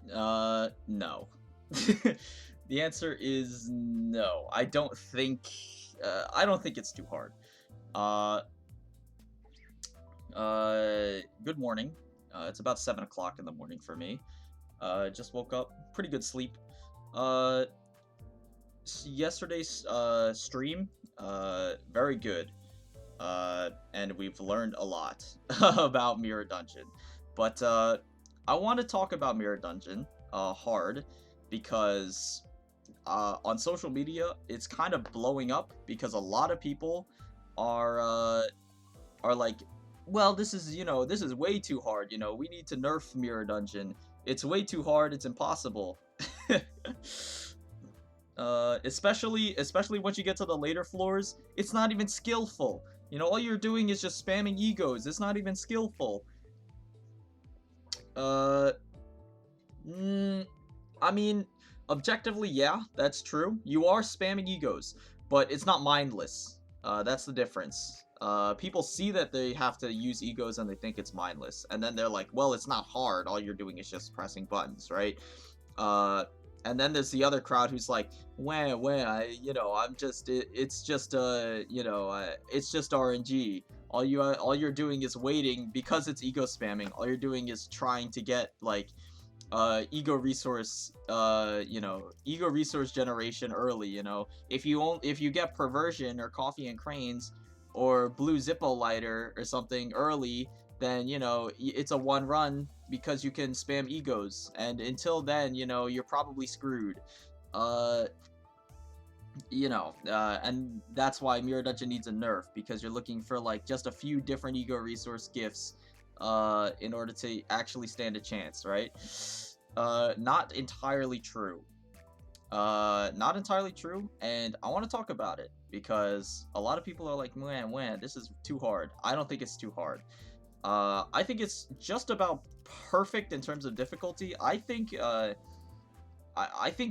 No. The answer is no. I don't think it's too hard. Uh, Good morning. It's about 7 o'clock in the morning for me. Just woke up. Pretty good sleep. Uh, Yesterday's stream, very good. And we've learned a lot about Mirror Dungeon. But I want to talk about Mirror Dungeon hard because on social media it's kind of blowing up because a lot of people are uh, are like, well, this is way too hard. We need to nerf Mirror Dungeon. It's way too hard. It's impossible. Especially once you get to the later floors, it's not even skillful. All you're doing is just spamming egos. It's not even skillful. Uh, mm, I mean, objectively, yeah, that's true. You are spamming egos, but it's not mindless. That's the difference. People see that they have to use egos and they think it's mindless, and then they're like, well, it's not hard. All you're doing is just pressing buttons, right? Uh, and then there's the other crowd who's like, I'm just, it's just, it's just RNG. All you're doing is waiting because it's ego spamming. All you're doing is trying to get like, ego resource generation early. If you get perversion or coffee and cranes or blue Zippo lighter or something early, then it's a one run because you can spam egos, and until then, you're probably screwed. uh and that's why Mirror Dungeon needs a nerf, because you're looking for like just a few different ego resource gifts in order to actually stand a chance, right? Not entirely true. Not entirely true, and I want to talk about it because a lot of people are like, man, this is too hard. I don't think it's too hard. I think it's just about perfect in terms of difficulty. I think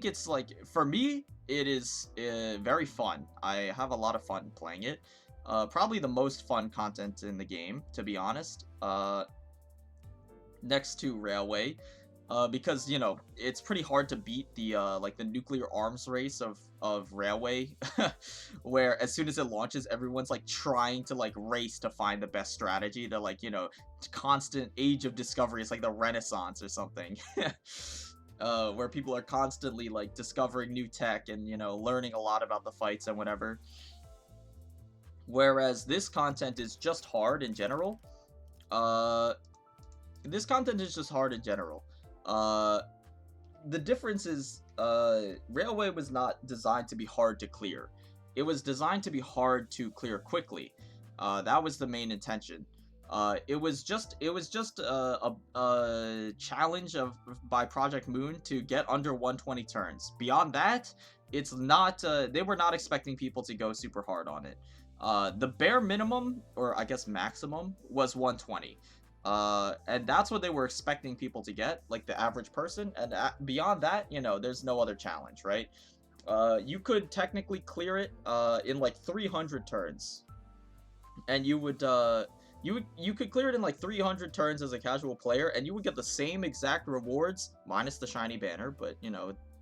it's like, for me, it is very fun. I have a lot of fun playing it. Probably the most fun content in the game, to be honest. Next to Railway, because it's pretty hard to beat the like the nuclear arms race of Railway, where as soon as it launches, everyone's like trying to like race to find the best strategy. They're like, constant age of discovery. It's like the Renaissance or something. Where people are constantly like discovering new tech and learning a lot about the fights and whatever. Whereas this content is just hard in general. Uh, this content is just hard in general. Uh, the difference is, Railway was not designed to be hard to clear. It was designed to be hard to clear quickly. That was the main intention. It was just a challenge by Project Moon to get under 120 turns. Beyond that, it's not. They were not expecting people to go super hard on it. The bare minimum, or I guess maximum, was 120. And that's what they were expecting people to get, like the average person. And beyond that, there's no other challenge, right? You could technically clear it in like 300 turns, and you could clear it in like 300 turns as a casual player, and you would get the same exact rewards minus the shiny banner, but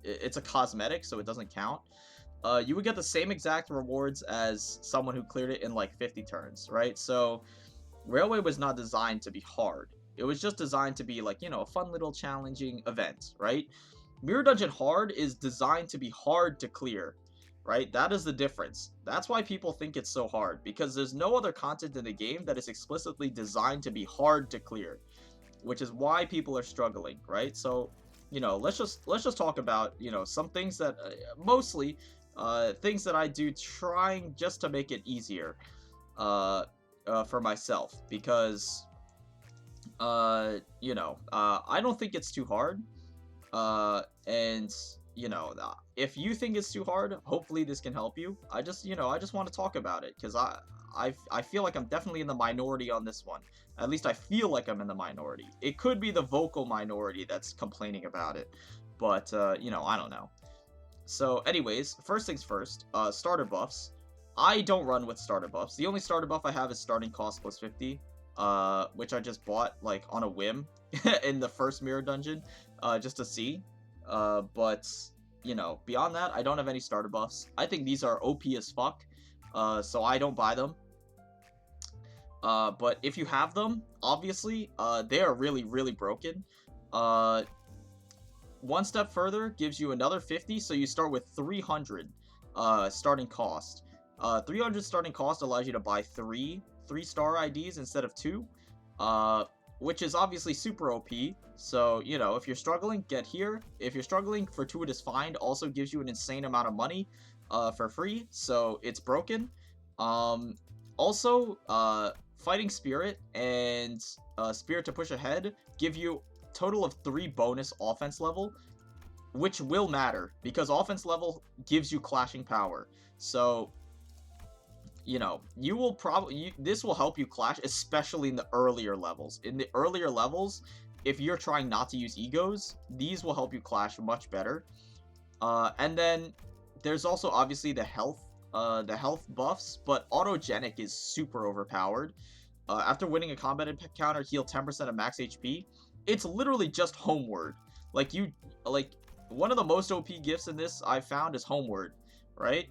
it's a cosmetic, so it doesn't count. You would get the same exact rewards as someone who cleared it in like 50 turns, right? So Railway was not designed to be hard. It was just designed to be like, a fun little challenging event, right? Mirror Dungeon Hard is designed to be hard to clear, right? That is the difference. That's why people think it's so hard, because there's no other content in the game that is explicitly designed to be hard to clear, which is why people are struggling, right? So, let's just talk about, some things that mostly things that I do trying just to make it easier. For myself, because I don't think it's too hard. And if you think it's too hard, hopefully this can help you. I just want to talk about it because I feel like I'm definitely in the minority on this one. At least I feel like I'm in the minority. It could be the vocal minority that's complaining about it, but I don't know. So, anyways, first things first, starter buffs. I don't run with starter buffs. The only starter buff I have is starting cost plus 50. which I just bought like on a whim in the first mirror dungeon, just to see. But you know, beyond that, I don't have any starter buffs. I think these are OP as fuck, so I don't buy them. But if you have them, obviously, they are really, really broken. One step further gives you another 50, so you start with 300 starting cost. 300 starting cost allows you to buy 3-star IDs instead of 2, which is obviously super OP. So, you know, if you're struggling, get here. If you're struggling, Fortuitous Find also gives you an insane amount of money for free, so it's broken. Also, Fighting Spirit and Spirit to Push Ahead give you total of 3 bonus offense level, which will matter because offense level gives you clashing power. So, you know, you will probably this will help you clash, especially in the earlier levels. In the earlier levels, if you're trying not to use egos, these will help you clash much better. And then there's also obviously the health buffs, but Autogenic is super overpowered. After winning a combat encounter, heal 10% of max HP. It's literally just Homeward. Like one of the most OP gifts in this I've found is Homeward, right?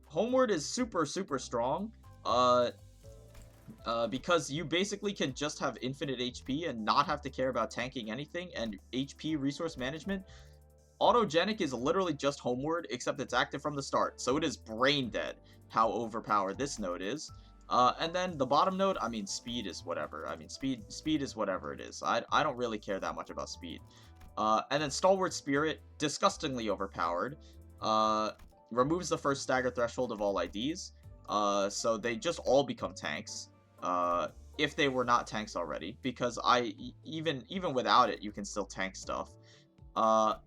Homeward is super, super strong, because you basically can just have infinite HP and not have to care about tanking anything and HP resource management. Autogenic is literally just Homeward, except it's active from the start, so it is brain dead how overpowered this node is. And then the bottom node, I mean, speed is whatever. I mean, speed is whatever it is. I don't really care that much about speed. And then Stalwart Spirit, disgustingly overpowered. Removes the first stagger threshold of all IDs. So they just all become tanks. If they were not tanks already, because even without it, you can still tank stuff.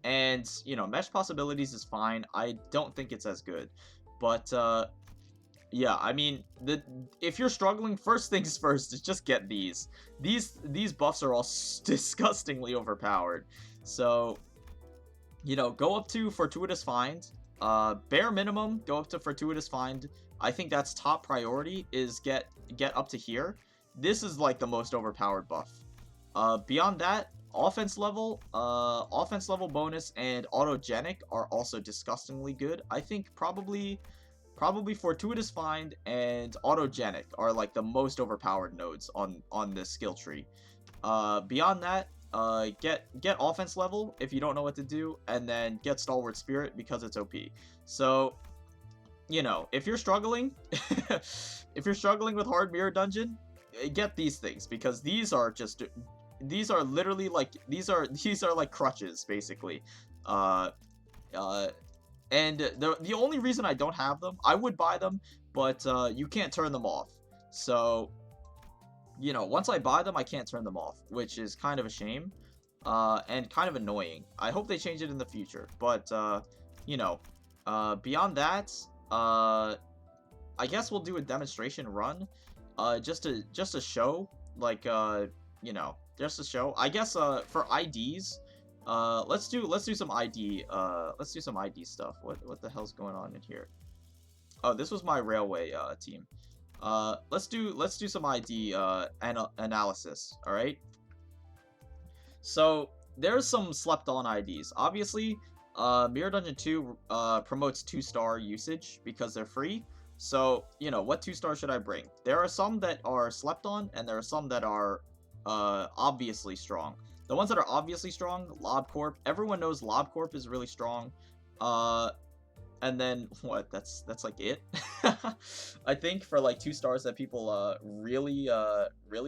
And you know, Mesh Possibilities is fine. I don't think it's as good, but yeah, I mean, if you're struggling, first things first is just get these. These buffs are all disgustingly overpowered. So, you know, go up to Fortuitous Find. Bare minimum, go up to Fortuitous Find. I think that's top priority, is get up to here. This is like the most overpowered buff. Beyond that, offense level bonus and Autogenic are also disgustingly good. I think probably Fortuitous Find and Autogenic are like the most overpowered nodes on this skill tree. Beyond that, get offense level if you don't know what to do, and then get Stalwart Spirit because it's OP. So, you know, if you're struggling, with hard mirror dungeon, get these things, because these are literally like these are like crutches basically. And the only reason I don't have them, I would buy them, but you can't turn them off. So, you know, once I buy them, I can't turn them off, which is kind of a shame, and kind of annoying. I hope they change it in the future, but you know, beyond that, I guess we'll do a demonstration run, just to show, like, you know, just to show. I guess for IDs, let's do some ID stuff. What the hell's going on in here? Oh, this was my railway team. Let's do some ID analysis. All right. So there's some slept on IDs. Obviously, Mirror Dungeon 2 promotes 2-star usage because they're free. So, you know, what 2-star should I bring? There are some that are slept on, and there are some that are obviously strong. The ones that are obviously strong, LobCorp. Everyone knows LobCorp is really strong. And then what? That's like it. I think for like 2 stars that people really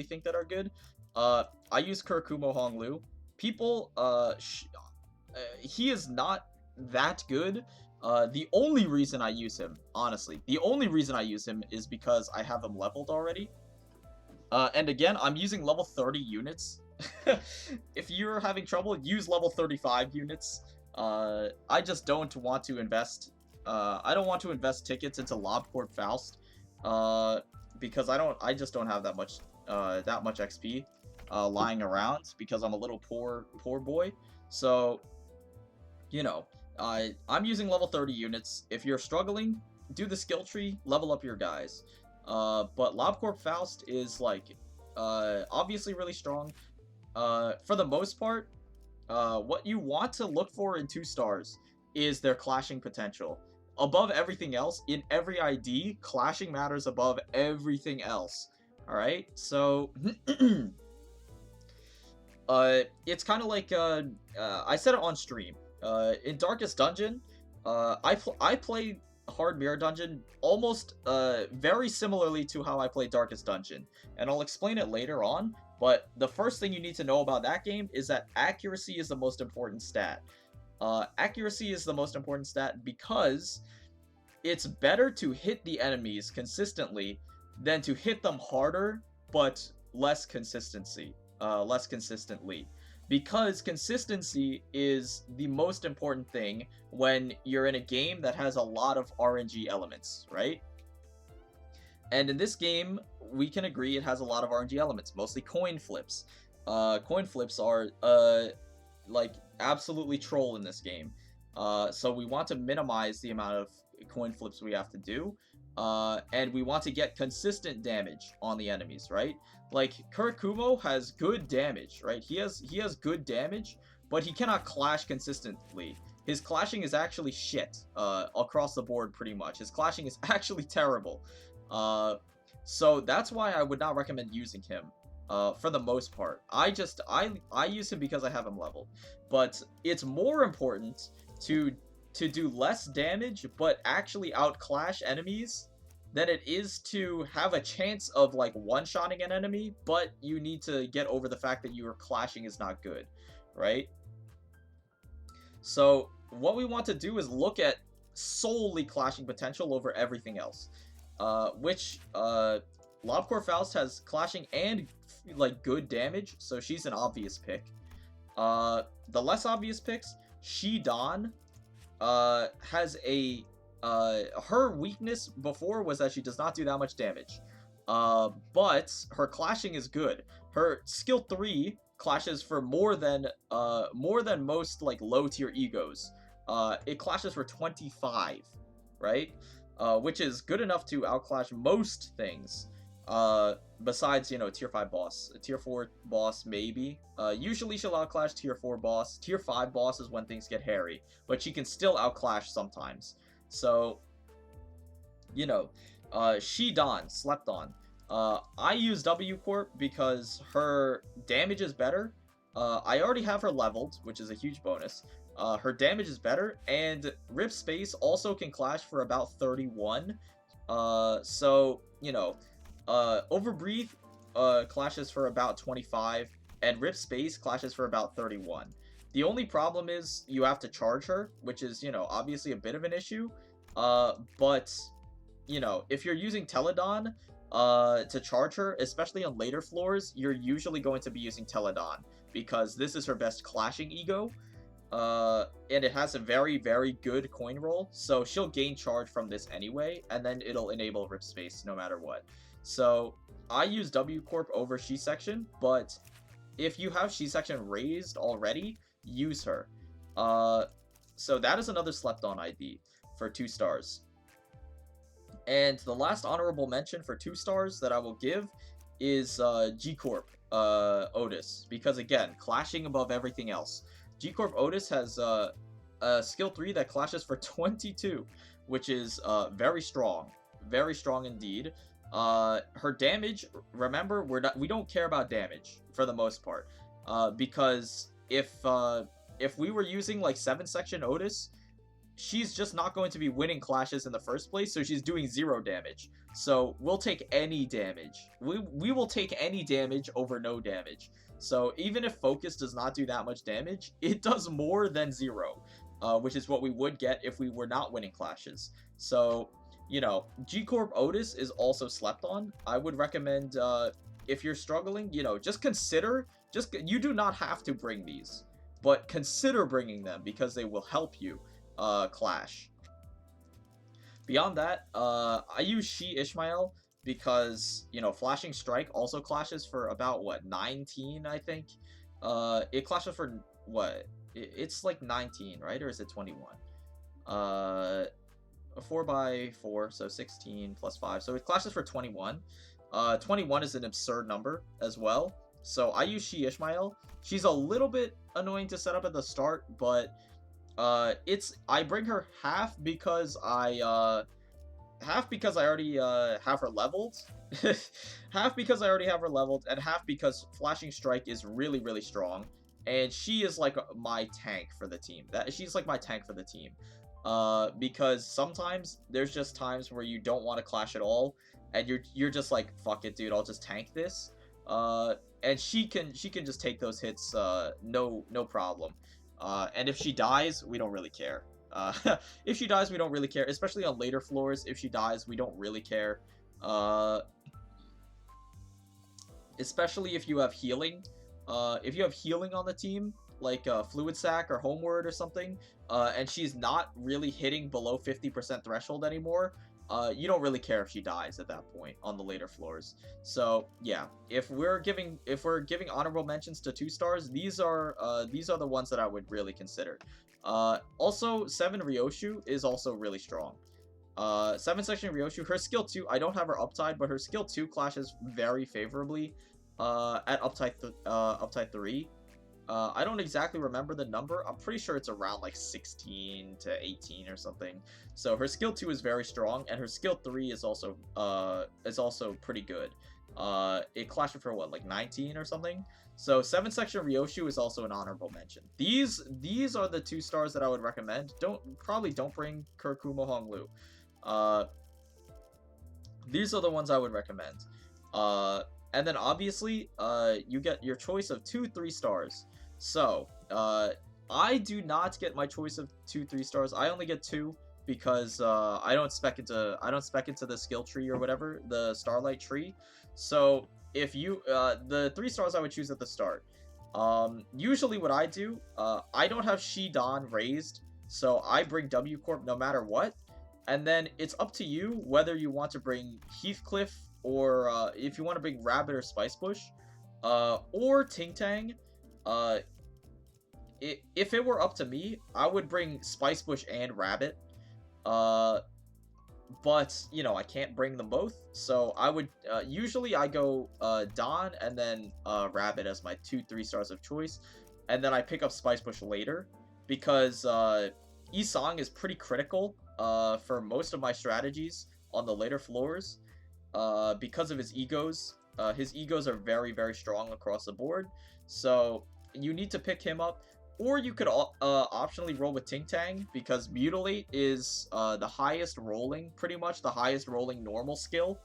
think that are good. I use Kurkumo Honglu. People he is not that good. The only reason I use him, honestly, is because I have him leveled already. And again, I'm using level 30 units. If you're having trouble, use level 35 units. I just don't want to invest. I don't want to invest tickets into LobCorp Faust. Because I just don't have that much XP lying around, because I'm a little poor boy. So, you know, I'm using level 30 units. If you're struggling, do the skill tree, level up your guys. But LobCorp Faust is like Obviously really strong. For the most part, what you want to look for in 2 stars is their clashing potential. Above everything else, in every ID, clashing matters above everything else. Alright? So, it's kind of like, I said it on stream. In Darkest Dungeon, I play Hard Mirror Dungeon almost very similarly to how I play Darkest Dungeon, and I'll explain it later on. But the first thing you need to know about that game is that accuracy is the most important stat. Accuracy is the most important stat because it's better to hit the enemies consistently than to hit them harder but less consistently. Because consistency is the most important thing when you're in a game that has a lot of RNG elements, right? And in this game, we can agree it has a lot of RNG elements, mostly coin flips. Coin flips are, like, absolutely troll in this game. So we want to minimize the amount of coin flips we have to do. And we want to get consistent damage on the enemies, right? Like, Kurikumo has good damage, right? He has good damage, but he cannot clash consistently. His clashing is actually shit, across the board pretty much. His clashing is actually terrible. So that's why I would not recommend using him, for the most part. I use him because I have him leveled. But it's more important to do less damage, but actually outclash enemies than it is to have a chance of, like, one-shotting an enemy, but you need to get over the fact that your clashing is not good, right? So what we want to do is look at solely clashing potential over everything else, which Lobcore Faust has clashing and, like, good damage, so she's an obvious pick. The less obvious picks, Shidan has a her weakness before was that she does not do that much damage, but her clashing is good. Her skill 3 clashes for more than most, like, low tier egos. It clashes for 25, right? Which is good enough to outclash most things. Besides, you know, tier 5 boss, tier 4 boss maybe. Usually she'll outclash tier 4 boss. Tier 5 boss is when things get hairy, but she can still outclash sometimes. So, you know, Shidan, slept on. I use W Corp because her damage is better. I already have her leveled, which is a huge bonus. Her damage is better, and Rip Space also can clash for about 31. So, you know, Overbreathe clashes for about 25, and Rip Space clashes for about 31. The only problem is you have to charge her, which is, you know, obviously a bit of an issue. But, you know, if you're using Teledon to charge her, especially on later floors, you're usually going to be using Teledon, because this is her best clashing ego. And it has a very, very good coin roll, so she'll gain charge from this anyway, and then it'll enable Rip Space no matter what. So I use W Corp over She Section, but if you have She Section raised already, use her. So that is another slept on ID for 2 stars. And the last honorable mention for 2 stars that I will give is G Corp Otis, because again, clashing above everything else. G Corp Otis has a skill 3 that clashes for 22, which is very strong indeed. Her damage, remember, we don't care about damage for the most part, because if we were using, like, 7 section Otis, she's just not going to be winning clashes in the first place, so she's doing 0 damage. So we'll take any damage. We will take any damage over no damage. So even if Focus does not do that much damage, it does more than 0, which is what we would get if we were not winning clashes. So, you know, G Corp Otis is also slept on. I would recommend, if you're struggling, you know, just consider, you do not have to bring these, but consider bringing them because they will help you clash. Beyond that, I use She Ishmael because, you know, Flashing Strike also clashes for about, what, 19, I think? It clashes for, what? It's like 19, right? Or is it 21? 4x4, so 16 plus 5. So it clashes for 21. 21 is an absurd number as well. So I use She Ishmael. She's a little bit annoying to set up at the start, but I bring her half because I already have her leveled, half because I already have her leveled, and half because Flashing Strike is really, really strong, and she is like my tank for the team. She's like my tank for the team. Because sometimes there's just times where you don't want to clash at all, and you're just like, fuck it, dude, I'll just tank this. And she can just take those hits, no problem. And if she dies, we don't really care. If she dies, we don't really care, especially on later floors. If she dies, we don't really care. Especially if you have healing. If you have healing on the team, like Fluid Sac or Homeward or something, and she's not really hitting below 50% threshold anymore, you don't really care if she dies at that point on the later floors. So yeah, if we're giving honorable mentions to 2 stars, these are the ones that I would really consider. Also, 7 Ryoshu is also really strong. 7 section Ryoshu, her skill 2, I don't have her uptide, but her skill 2 clashes very favorably at uptide 3. I don't exactly remember the number. I'm pretty sure it's around like 16 to 18 or something. So her skill 2 is very strong, and her skill 3 is also pretty good. It clashes for what, like 19 or something? So 7 section Ryoshu is also an honorable mention. These are the 2 stars that I would recommend. Probably don't bring Kurkumo Honglu. These are the ones I would recommend. And then obviously, you get your choice of 2 3 stars. So, I do not get my choice of 2 3 stars. I only get 2 because I don't spec into the skill tree or whatever, the Starlight tree. So, if you the 3 stars I would choose at the start. Usually what I do, I don't have Shidan raised, so I bring W Corp no matter what. And then it's up to you whether you want to bring Heathcliff, or if you want to bring Rabbit or Spice Bush, or Ting Tang. If it were up to me, I would bring Spice Bush and Rabbit. But you know, I can't bring them both, so I would usually I go Don and then Rabbit as my 2 3 stars of choice, and then I pick up Spice Bush later because Isong is pretty critical for most of my strategies on the later floors. Because of his egos. His egos are very, very strong across the board. So you need to pick him up. Or you could optionally roll with Ting Tang, because Mutilate is the highest rolling, pretty much the highest rolling normal skill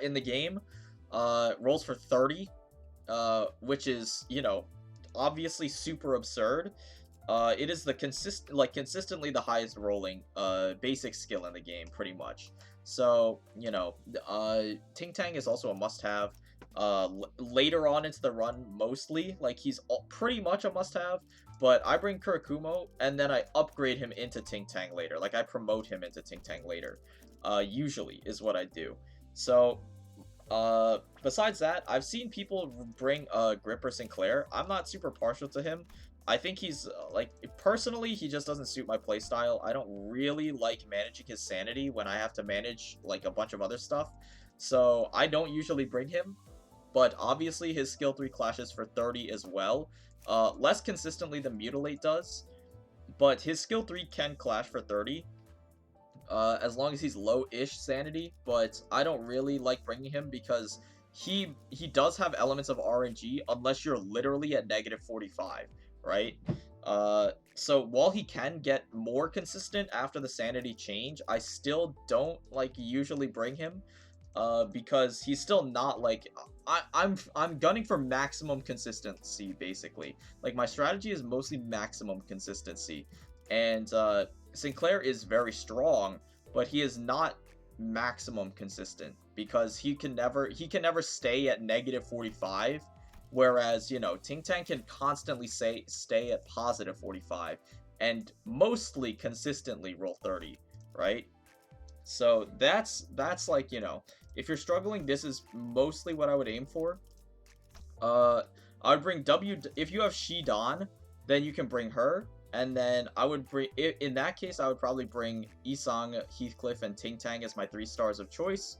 in the game. Rolls for 30, which is, you know, obviously super absurd. It is the consistently the highest rolling basic skill in the game, pretty much. So, you know, Ting Tang is also a must-have. Later on into the run, mostly, like, he's pretty much a must-have, but I bring Kurikumo, and then I upgrade him into Ting Tang later. Like, I promote him into Ting Tang later, usually, is what I do. So, besides that, I've seen people bring Gripper Sinclair. I'm not super partial to him. I think he's, like, personally, he just doesn't suit my playstyle. I don't really like managing his sanity when I have to manage, like, a bunch of other stuff. So, I don't usually bring him. But obviously, his skill 3 clashes for 30 as well. Less consistently than Mutilate does. But his skill 3 can clash for 30. As long as he's low-ish sanity. But I don't really like bringing him because he does have elements of RNG unless you're literally at negative 45. Right? So while he can get more consistent after the sanity change, I still don't like usually bring him, because he's still not like I'm gunning for maximum consistency basically. Like, my strategy is mostly maximum consistency, and Sinclair is very strong, but he is not maximum consistent because he can never stay at negative 45. Whereas, you know, Ting Tang can constantly stay at positive 45 and mostly consistently roll 30, right? So that's like, you know, if you're struggling, this is mostly what I would aim for. I would bring if you have Shidan, then you can bring her, and then I would bring, in that case, I would probably bring Isong, Heathcliff, and Ting Tang as my 3 stars of choice.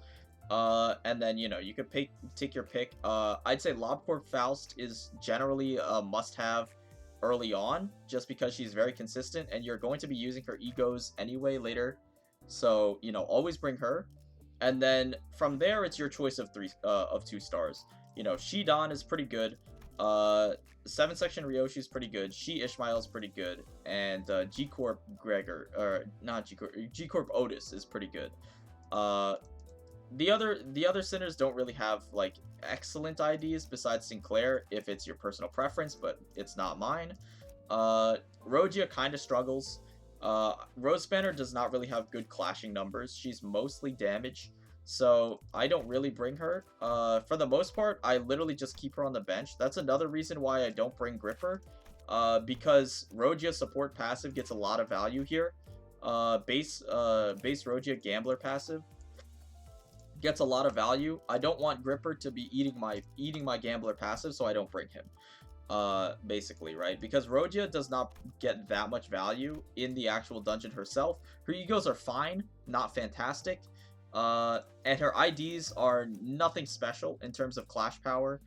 And then, you know, you could take your pick. I'd say LobCorp Faust is generally a must-have early on, just because she's very consistent, and you're going to be using her egos anyway later. So, you know, always bring her. And then from there, it's your choice of 2 stars. You know, Shidan is pretty good. 7 Section Ryoshi is pretty good. She Ishmael is pretty good, and G Corp Gregor, or not G Corp, G Corp Otis is pretty good. The other sinners don't really have like excellent IDs besides Sinclair if it's your personal preference, but it's not mine. Rogia kind of struggles. Rose Banner does not really have good clashing numbers. She's mostly damage, so I don't really bring her. For the most part, I literally just keep her on the bench. That's another reason why I don't bring Gripper, because Rogia support passive gets a lot of value here. Base Rogia Gambler passive gets a lot of value. I don't want Gripper to be eating my Gambler passive, so I don't bring him. Basically, right? Because Rogia does not get that much value in the actual dungeon herself. Her egos are fine, not fantastic. And her IDs are nothing special in terms of clash power.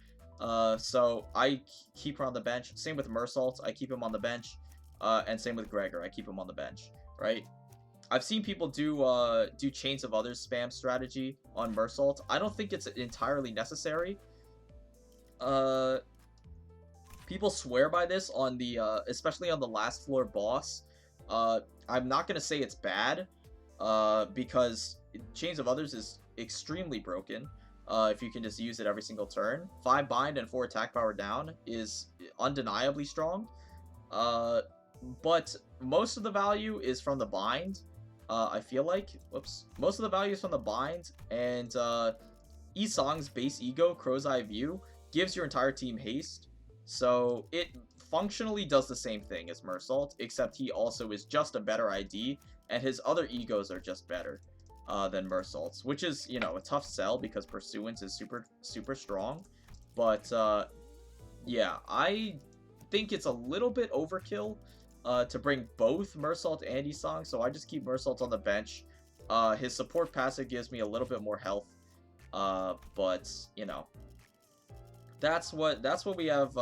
So I keep her on the bench. Same with Mersault, I keep him on the bench. And same with Gregor, I keep him on the bench, right? I've seen people do Chains of Others spam strategy on Mersault. I don't think it's entirely necessary. People swear by this on the, especially on the last floor boss. I'm not gonna say it's bad, because Chains of Others is extremely broken. If you can just use it every single turn. 5 bind and 4 attack power down is undeniably strong. But most of the value is from the bind. I feel like, most of the value is from the bind, and Isong's base ego, Crow's Eye View, gives your entire team haste. So it functionally does the same thing as Mersault, except he also is just a better ID, and his other egos are just better than Mersault's, which is, you know, a tough sell because Pursuance is super strong. But yeah, I think it's a little bit overkill to bring both Mersault and Isong, so I just keep Mersault on the bench. His support passive gives me a little bit more health, but you know, that's what we have.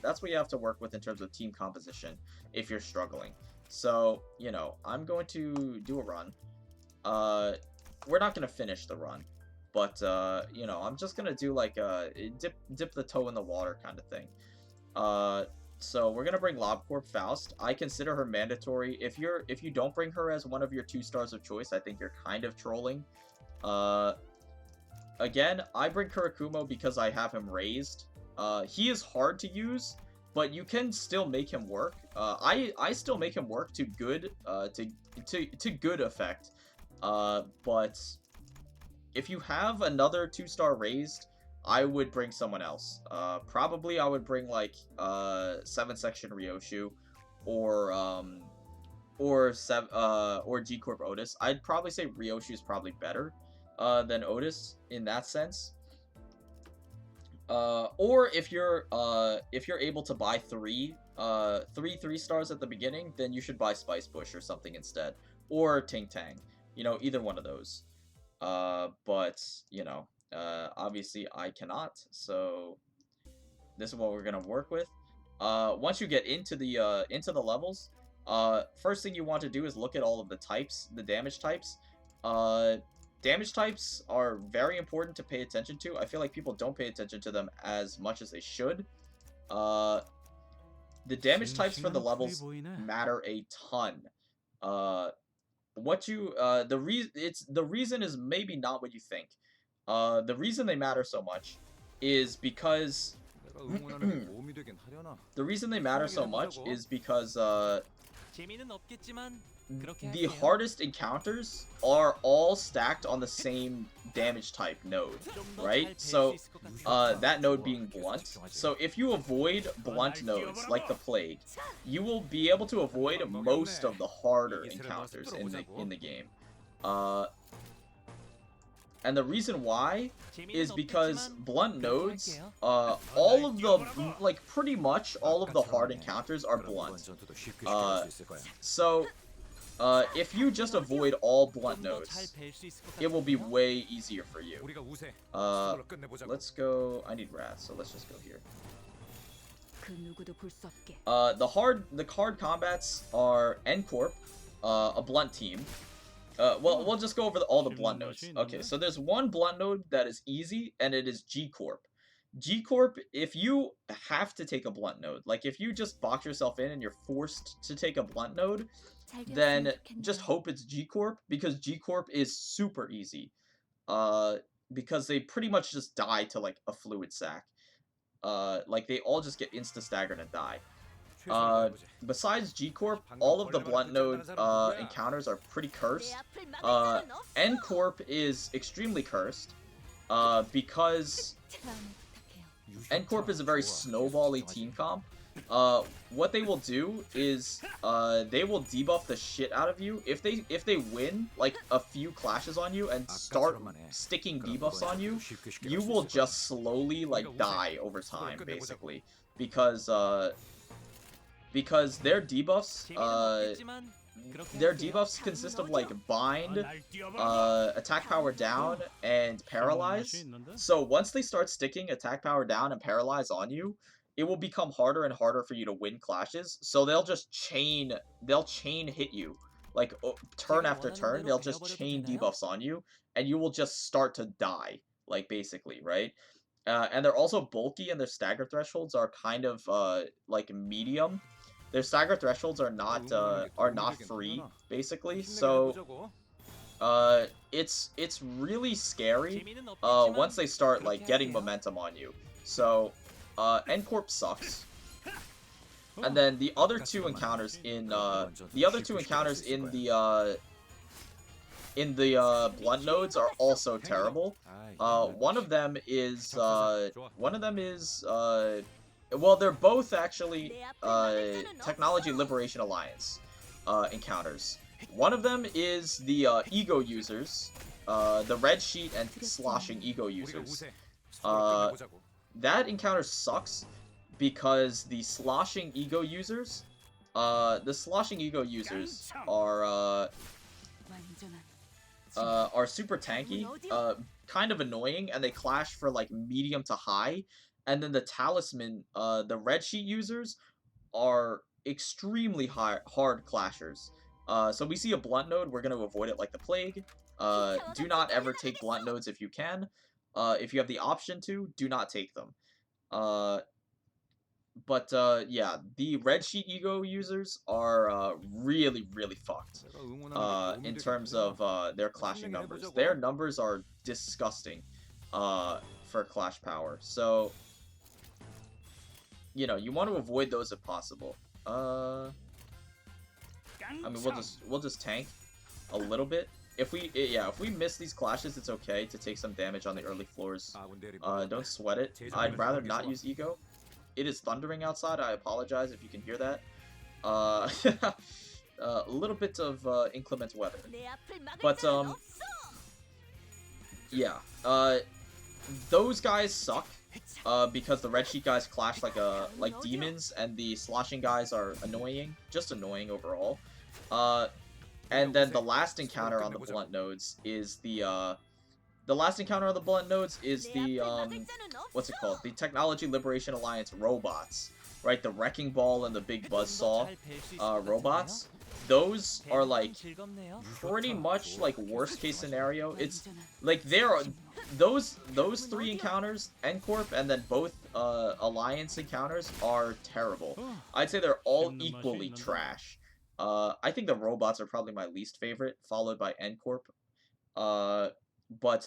That's what you have to work with in terms of team composition if you're struggling. So, you know, I'm going to do a run. We're not gonna finish the run, but you know, I'm just gonna do like a dip the toe in the water kind of thing. So we're gonna bring LobCorp Faust. I consider her mandatory. If you don't bring her as one of your 2 stars of choice, I think you're kind of trolling. Again, I bring Kurakumo because I have him raised. He is hard to use, but you can still make him work. I still make him work to good to good effect. But if you have another 2-star raised, I would bring someone else. Probably I would bring like 7 Section Ryoshu, or G Corp Otis. I'd probably say Ryoshu is probably better than Otis in that sense. Or if you're able to buy 3 3-stars at the beginning, then you should buy Spice Bush or something instead, or Ting Tang. You know, either one of those. But you know, obviously I cannot, so this is what we're gonna work with. Once you get into the levels, first thing you want to do is look at all of the types, the damage types. Damage types are very important to pay attention to. I feel like people don't pay attention to them as much as they should. The damage types for the levels matter a ton. The reason is maybe not what you think. The reason they matter so much is because the hardest encounters are all stacked on the same damage type node, right? So that node being blunt. So if you avoid blunt nodes like the plague, you will be able to avoid most of the harder encounters in the game. And the reason why is because blunt nodes, all of the, like, pretty much all of the hard encounters are blunt. So If you just avoid all blunt nodes, it will be way easier for you. Let's go. I need wrath, so let's just go here. The hard combats are N-Corp, a blunt team. Well, we'll just go over all the blunt nodes. Okay, so there's one blunt node that is easy, and it is G-Corp. G-Corp, if you have to take a blunt node, like if you just box yourself in and you're forced to take a blunt node, then just hope it's G-Corp, because G-Corp is super easy. Because they pretty much just die to, like, a fluid sac. Like, they all just get insta-staggered and die. Besides G-Corp, all of the blunt node encounters are pretty cursed. N-Corp is extremely cursed, because N-Corp is a very snowball-y team comp. What they will do is they will debuff the shit out of you. If they win like a few clashes on you and start sticking debuffs on you, you will just slowly like die over time, basically, because their debuffs consist of like bind, attack power down, and paralyze. So once they start sticking attack power down and paralyze on you, it will become harder and harder for you to win clashes. So they'll just chain hit you. Like, turn after turn, they'll just chain debuffs on you, and you will just start to die, like, basically, right? And they're also bulky, and their stagger thresholds are kind of, like, medium. Their stagger thresholds are not free, basically, so it's really scary once they start like getting momentum on you. So N-Corp sucks. And then the other two encounters in the blunt nodes are also terrible. One of them is well, they're both actually Technology Liberation Alliance encounters. One of them is the Ego users, the Red Sheet and Sloshing Ego users. That encounter sucks because the Sloshing Ego users are super tanky, kind of annoying, and they clash for like medium to high. And then the Talisman, the Red Sheet users are extremely hard clashers. So we see a blunt node, we're going to avoid it like the plague. Do not ever take blunt nodes if you can. If you have the option to, do not take them. Yeah, the Red Sheet Ego users are really, really fucked in terms of their clashing numbers. Their numbers are disgusting for clash power. So, you know, you want to avoid those if possible. I mean, we'll just tank a little bit. If we miss these clashes, it's okay to take some damage on the early floors. Don't sweat it. I'd rather not use Ego. It is thundering outside. I apologize if you can hear that. A little bit of inclement weather. But yeah. Those guys suck. Because the Red Sheet guys clash like demons, and the Sloshing guys are annoying, just annoying overall. And then the last encounter on the blunt nodes is the what's it called? The Technology Liberation Alliance robots, right? The Wrecking Ball and the Big Buzzsaw robots. Those are like pretty much like worst case scenario. It's like those three encounters, N-Corp, and then both Alliance encounters are terrible. I'd say they're all equally trash. I think the robots are probably my least favorite, followed by N-Corp. But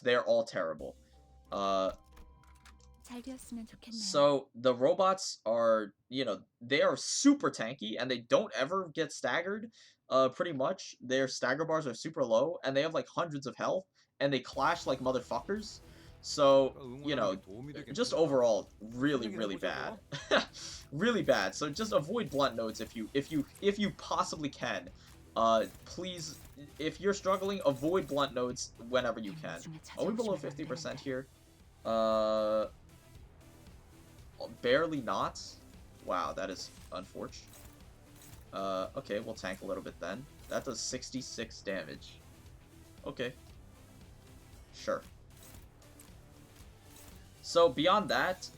they're all terrible. So the robots are, you know, they are super tanky, and they don't ever get staggered. Pretty much. Their stagger bars are super low, and they have like hundreds of health, and they clash like motherfuckers. So, you know, just overall, really, really bad. Really bad. So just avoid blunt nodes if you possibly can. Please, if you're struggling, avoid blunt nodes whenever you can. Are we below 50% here? Barely not. Wow, that is unfortunate. Okay, we'll tank a little bit then. That does 66 damage. Okay. Sure. So beyond that,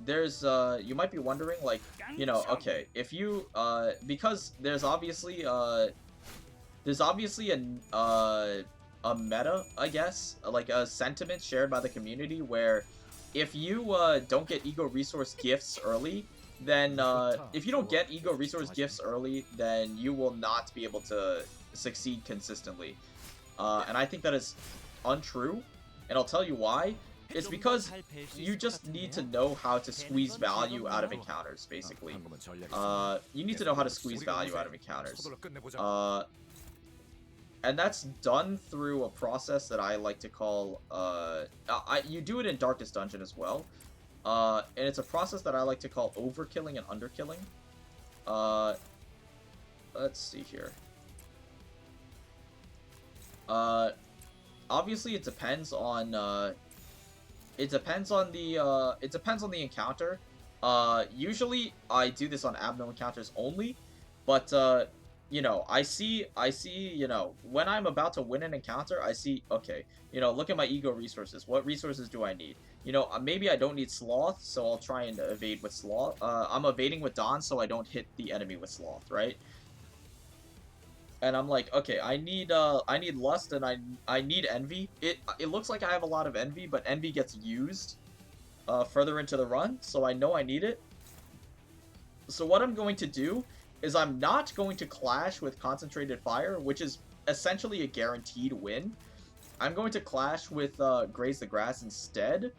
there's, you might be wondering, like, you know, okay, if you, because there's obviously a meta, I guess, like a sentiment shared by the community where if you, don't get ego resource gifts early, then, if you don't get ego resource gifts early, then you will not be able to succeed consistently. And I think that is untrue, and I'll tell you why. It's because you just need to know how to squeeze value out of encounters, basically. You need to know how to squeeze value out of encounters. And that's done through a process that I like to call, you do it in Darkest Dungeon as well. And it's a process that I like to call overkilling and underkilling. Let's see here. Obviously it depends on the encounter. Usually I do this on abnormal encounters only, but you know, I see, you know, when I'm about to win an encounter, I see, okay, you know, look at my ego resources. What resources do I need? You know, maybe I don't need Sloth, so I'll try and evade with Sloth. I'm evading with Dawn, so I don't hit the enemy with Sloth, right? And I'm like, okay, I need Lust and I need Envy. It looks like I have a lot of Envy, but Envy gets used further into the run, so I know I need it. So what I'm going to do is I'm not going to clash with Concentrated Fire, which is essentially a guaranteed win. I'm going to clash with Graze the Grass instead.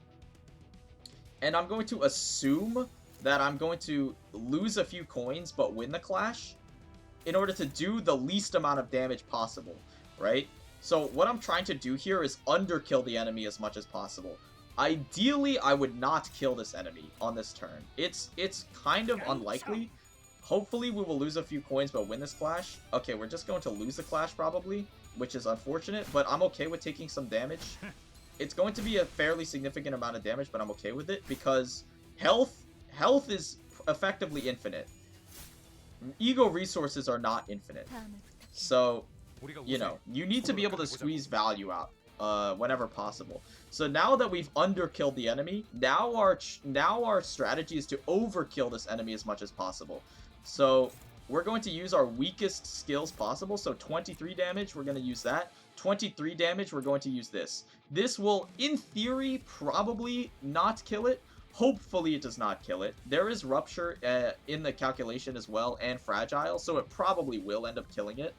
And I'm going to assume that I'm going to lose a few coins but win the clash in order to do the least amount of damage possible, right? So what I'm trying to do here is underkill the enemy as much as possible. Ideally, I would not kill this enemy on this turn. It's kind of unlikely. Hopefully, we will lose a few coins but win this clash. Okay, we're just going to lose the clash probably, which is unfortunate, but I'm okay with taking some damage. It's going to be a fairly significant amount of damage, but I'm okay with it because health is effectively infinite. Ego resources are not infinite. So, you know, you need to be able to squeeze value out whenever possible. So now that we've underkilled the enemy, now our strategy is to overkill this enemy as much as possible. So we're going to use our weakest skills possible. So 23 damage, we're going to use that. 23 damage, we're going to use this. This will, in theory, probably not kill it. Hopefully it does not kill it. There is Rupture in the calculation as well, and Fragile, so it probably will end up killing it.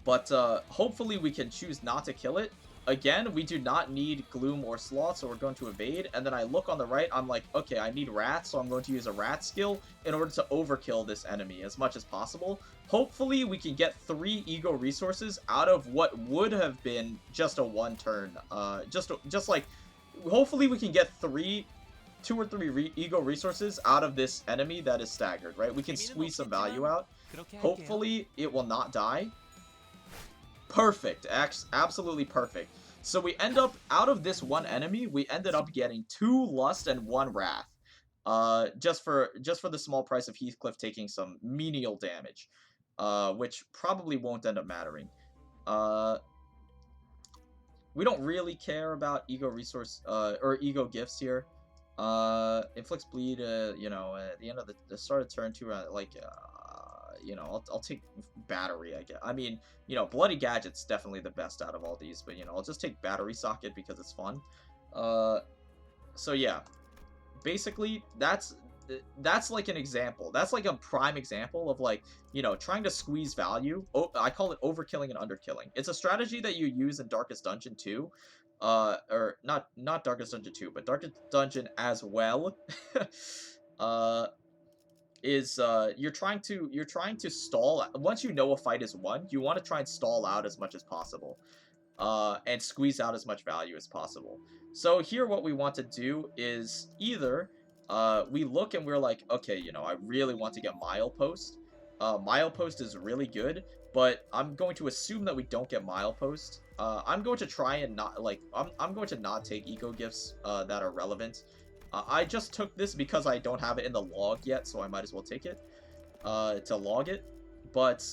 But hopefully we can choose not to kill it. Again, we do not need Gloom or Sloth, so we're going to evade. And then I look on the right, I'm like, okay, I need Rat, so I'm going to use a Rat skill in order to overkill this enemy as much as possible. Hopefully we can get 3 ego resources out of what would have been just a 1 turn. Just like, hopefully we can get 2 or 3 ego resources out of this enemy that is staggered, right? We can squeeze some value out. Hopefully it will not die. Perfect. Absolutely perfect. So we end up, out of this 1 enemy, we ended up getting 2 Lust and 1 Wrath. Just for the small price of Heathcliff taking some menial damage. Which probably won't end up mattering. We don't really care about ego resource, or ego gifts here. Inflicts bleed, you know, at the end of the start of turn 2, like, you know, I'll take Battery, I guess. I mean, you know, Bloody Gadget's definitely the best out of all these, but, you know, I'll just take Battery Socket because it's fun. So yeah, basically, that's like an example. That's like a prime example of, like, you know, trying to squeeze value. I call it overkilling and underkilling. It's a strategy that you use in Darkest Dungeon 2. Or not Darkest Dungeon 2, but Darkest Dungeon as well. You're trying to stall. Once you know a fight is won, you want to try and stall out as much as possible, and squeeze out as much value as possible. So here, what we want to do is either we look and we're like, okay, you know, I really want to get Milepost. Milepost is really good, but I'm going to assume that we don't get Milepost. I'm going to try and not, like, I'm going to not take eco gifts that are relevant. I just took this because I don't have it in the log yet, so I might as well take it to log it. But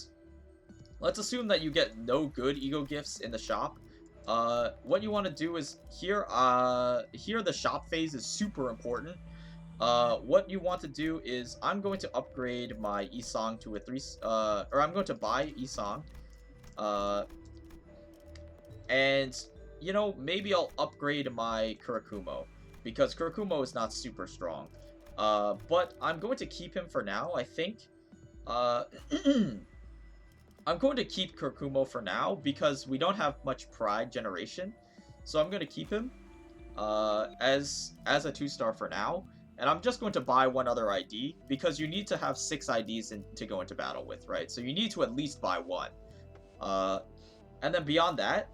let's assume that you get no good ego gifts in the shop. What you want to do is here the shop phase is super important. What you want to do is I'm going to upgrade my Isong to a 3 or I'm going to buy Isong. And you know, maybe I'll upgrade my Kurakumo because Kurakumo is not super strong. But I'm going to keep him for now, I think. I'm going to keep Kurakumo for now because we don't have much pride generation. So I'm going to keep him as a 2-star for now. And I'm just going to buy one other ID because you need to have 6 IDs to go into battle with, right? So you need to at least buy one. And then beyond that,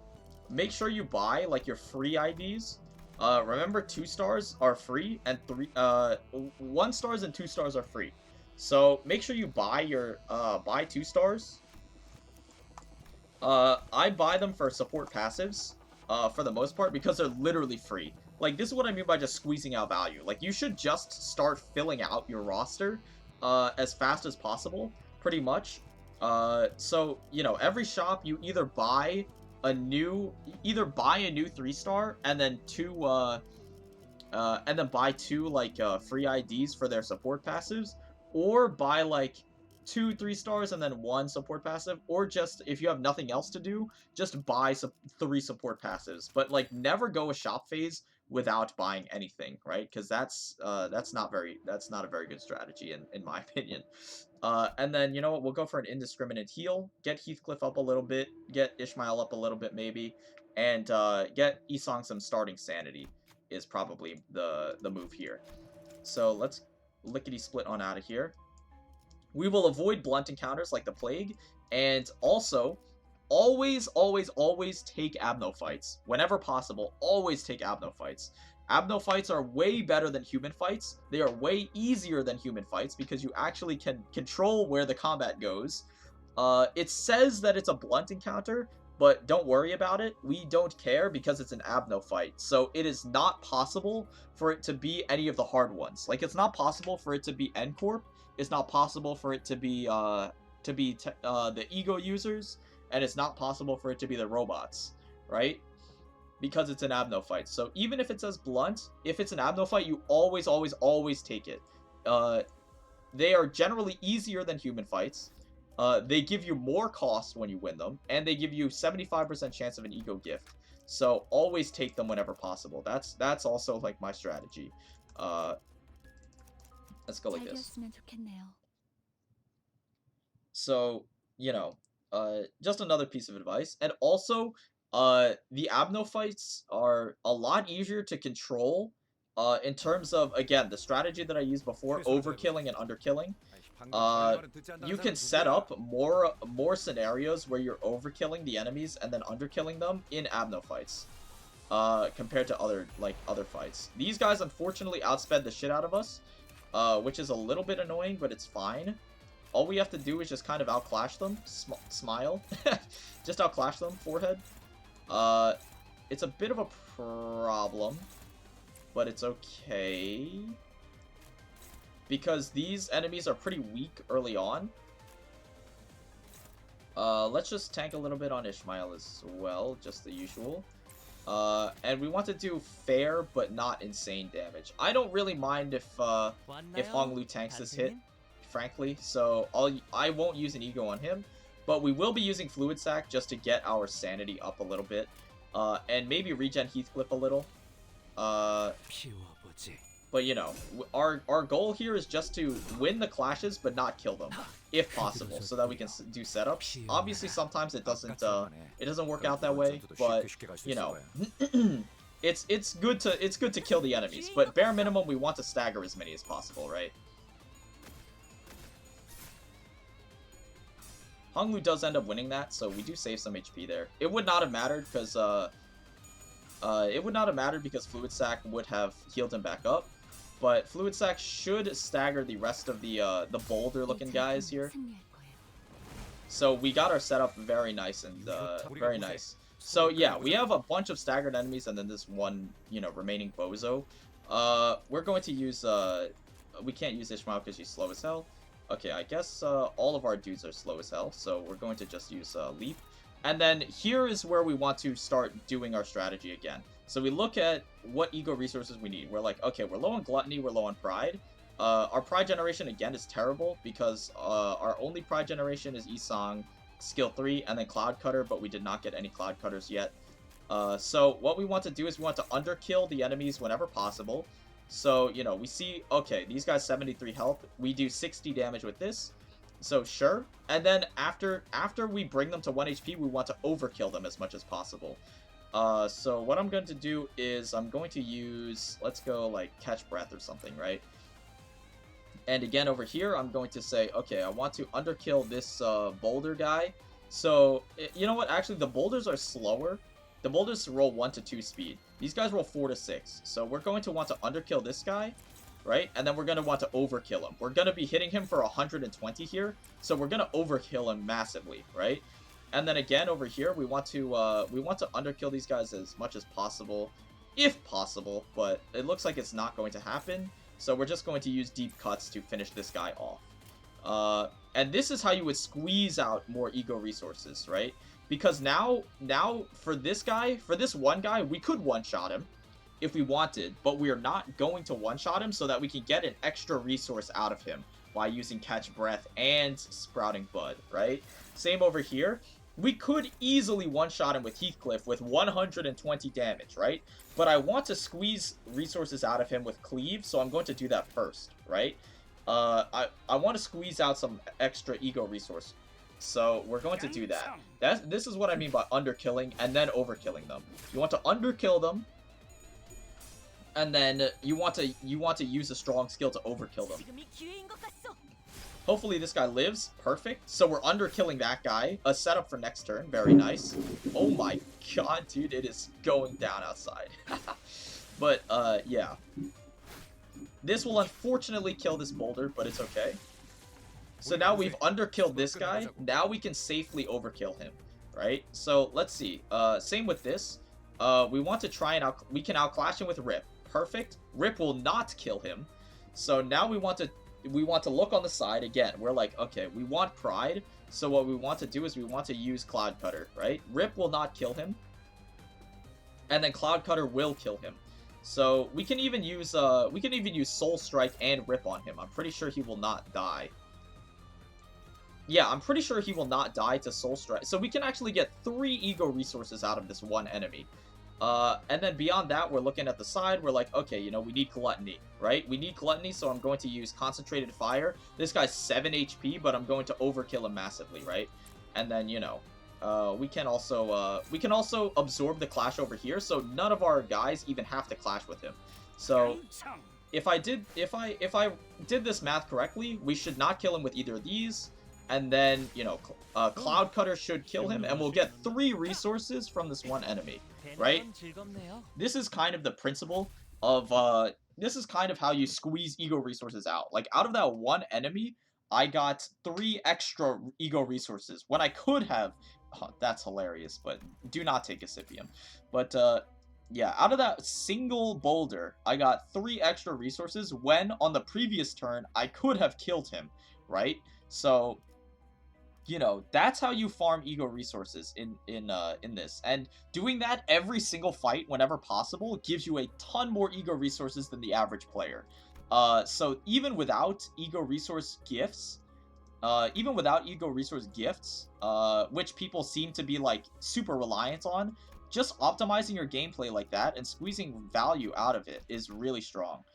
make sure you buy like your free IDs. Remember 2 stars are free and 1 stars and 2 stars are free. So make sure you buy your buy 2 stars. I buy them for support passives for the most part because they're literally free. Like, this is what I mean by just squeezing out value. Like, you should just start filling out your roster as fast as possible, pretty much. So, you know, every shop you either buy a new 3-star and then buy 2 like free IDs for their support passives, or buy like 2 3-stars and then 1 support passive, or just if you have nothing else to do, just buy 3 support passives. But like, never go a shop phase without buying anything, right? Because that's not a very good strategy in my opinion. And then, you know what, we'll go for an indiscriminate heal, get Heathcliff up a little bit, get Ishmael up a little bit maybe, and get Isong some starting sanity is probably the move here. So let's lickety split on out of here. We will avoid blunt encounters like the plague, and also always take Abno fights. Whenever possible, always take Abno fights. Abno fights are way better than human fights. They are way easier than human fights because you actually can control where the combat goes. It says that it's a blunt encounter, but don't worry about it. We don't care because it's an Abno fight. So it is not possible for it to be any of the hard ones. Like, it's not possible for it to be N-Corp. It's not possible for it to be the ego users, and it's not possible for it to be the robots, right? Because it's an Abno fight. So even if it says blunt, if it's an Abno fight, you always take it. They are generally easier than human fights. They give you more cost when you win them, and they give you 75% chance of an ego gift. So always take them whenever possible. That's also like my strategy. Let's go like this. So, you know, just another piece of advice. And also, the Abno fights are a lot easier to control in terms of, again, the strategy that I used before, overkilling and underkilling. You can set up more scenarios where you're overkilling the enemies and then underkilling them in Abno fights. Compared to other fights. These guys unfortunately outsped the shit out of us, which is a little bit annoying, but it's fine. All we have to do is just kind of outclash them. Smile. Just outclash them. Forehead. It's a bit of a problem, but it's okay. Because these enemies are pretty weak early on. Let's just tank a little bit on Ishmael as well, just the usual. And we want to do fair but not insane damage. I don't really mind if Honglu tanks this hit, frankly, so I won't use an ego on him, but we will be using Fluid Sac just to get our sanity up a little bit, and maybe regen Heathcliff a little. But you know, our goal here is just to win the clashes but not kill them, if possible, so that we can do setups. Obviously, sometimes it doesn't work out that way, but you know, it's good to kill the enemies. But bare minimum, we want to stagger as many as possible, right? Honglu does end up winning that, so we do save some HP there. It would not have mattered because Fluid Sac would have healed him back up. But Fluid Sac should stagger the rest of the boulder-looking guys here. So we got our setup very nice and very nice. So yeah, we have a bunch of staggered enemies and then this one, you know, remaining bozo. We're going to use, we can't use Ishmael because she's slow as hell. Okay, I guess, all of our dudes are slow as hell, so we're going to just use, Leap. And then here is where we want to start doing our strategy again. So we look at what ego resources we need. We're like, okay, we're low on Gluttony, we're low on Pride. Our Pride generation, again, is terrible because, our only Pride generation is Isang, skill 3, and then Cloud Cutter, but we did not get any Cloud Cutters yet. So what we want to do is we want to underkill the enemies whenever possible. So, you know, we see, okay, these guys 73 health. We do 60 damage with this. So, sure. And then after we bring them to 1 HP, we want to overkill them as much as possible. So what I'm going to do is I'm going to use, let's go, like, Catch Breath or something, right? And again, over here, I'm going to say, okay, I want to underkill this boulder guy. So, you know what? Actually, the boulders are slower. The boulders roll 1 to 2 speed. These guys roll 4 to 6. So we're going to want to underkill this guy, right? And then we're going to want to overkill him. We're going to be hitting him for 120 here. So we're going to overkill him massively, right? And then again, over here, we want to underkill these guys as much as possible, if possible. But it looks like it's not going to happen. So we're just going to use deep cuts to finish this guy off. And this is how you would squeeze out more ego resources, right? Because now for this guy, for this one guy, we could one-shot him if we wanted, but we are not going to one-shot him so that we can get an extra resource out of him by using Catch Breath and Sprouting Bud, right? Same over here. We could easily one-shot him with Heathcliff with 120 damage, right? But I want to squeeze resources out of him with Cleave, so I'm going to do that first, right? I want to squeeze out some extra ego resource. So we're going to do that. This is what I mean by underkilling and then overkilling them. You want to underkill them, and then you want to use a strong skill to overkill them. Hopefully this guy lives. Perfect. So we're underkilling that guy. A setup for next turn. Very nice. Oh my god, dude, it is going down outside. But yeah. This will unfortunately kill this boulder, but it's okay. So now we've underkilled this guy. Now we can safely overkill him, right? So let's see. Same with this. We want to try and we can outclash him with Rip. Perfect. Rip will not kill him. So now we want to look on the side again. We're like, okay, we want Pride. So what we want to do is we want to use Cloud Cutter, right? Rip will not kill him, and then Cloud Cutter will kill him. So we can even use Soul Strike and Rip on him. I'm pretty sure he will not die. Yeah, I'm pretty sure he will not die to Soul Strike. So we can actually get 3 ego resources out of this one enemy. And then beyond that, we're looking at the side. We're like, okay, you know, we need Gluttony, right? We need Gluttony, so I'm going to use Concentrated Fire. This guy's 7 HP, but I'm going to overkill him massively, right? And then, you know, we can also absorb the clash over here, so none of our guys even have to clash with him. So if I did this math correctly, we should not kill him with either of these. And then, you know, Cloud Cutter should kill him, and we'll get 3 resources from this one enemy, right? This is kind of the principle of, this is kind of how you squeeze ego resources out. Like, out of that one enemy, I got 3 extra ego resources, when I could have, that's hilarious, but do not take Acipium. But, yeah, out of that single boulder, I got 3 extra resources, when, on the previous turn, I could have killed him, right? So, you know, that's how you farm ego resources in this. And doing that every single fight whenever possible gives you a ton more ego resources than the average player. So even without ego resource gifts, which people seem to be like super reliant on, just optimizing your gameplay like that and squeezing value out of it is really strong.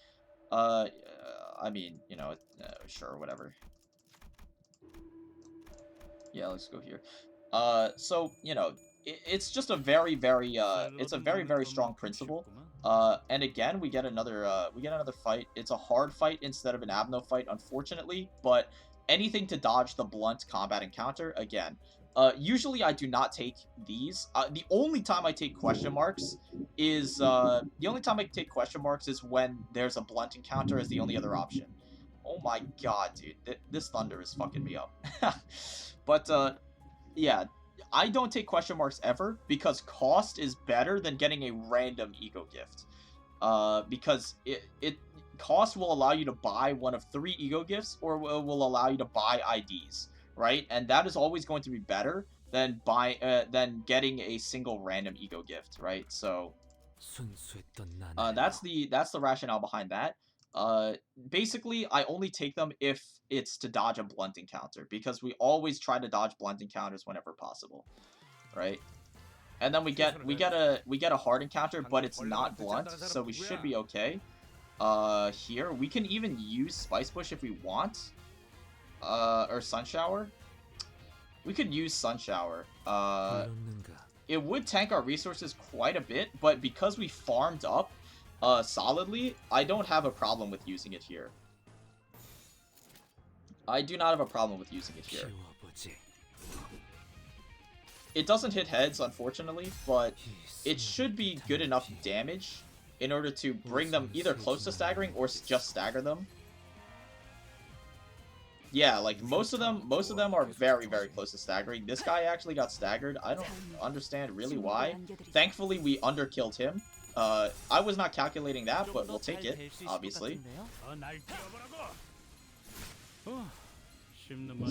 I mean, you know, sure, whatever. Yeah, let's go here. So, you know, it's just a very, very, it's a very, very strong principle. And again, we get another fight. It's a hard fight instead of an Abno fight, unfortunately, but anything to dodge the blunt combat encounter, again. Usually I do not take these. The only time I take question marks is, when there's a blunt encounter as the only other option. Oh my god, dude. This thunder is fucking me up. But, yeah, I don't take question marks ever, because cost is better than getting a random ego gift. because it cost will allow you to buy one of 3 ego gifts, or will allow you to buy IDs, right? And that is always going to be better than than getting a single random ego gift, right? So that's the rationale behind that. Basically, I only take them if it's to dodge a blunt encounter, because we always try to dodge blunt encounters whenever possible, right? And then we get a hard encounter, but it's not blunt, so we should be okay. Here we can even use Spice Bush if we want, or Sun Shower. We could use Sun Shower. It would tank our resources quite a bit, but because we farmed up solidly, I don't have a problem with using it here. I do not have a problem with using it here. It doesn't hit heads, unfortunately, but it should be good enough damage in order to bring them either close to staggering or just stagger them. Yeah, like most of them are very, very close to staggering. This guy actually got staggered. I don't understand really why. Thankfully, we underkilled him. I was not calculating that, but we'll take it, obviously.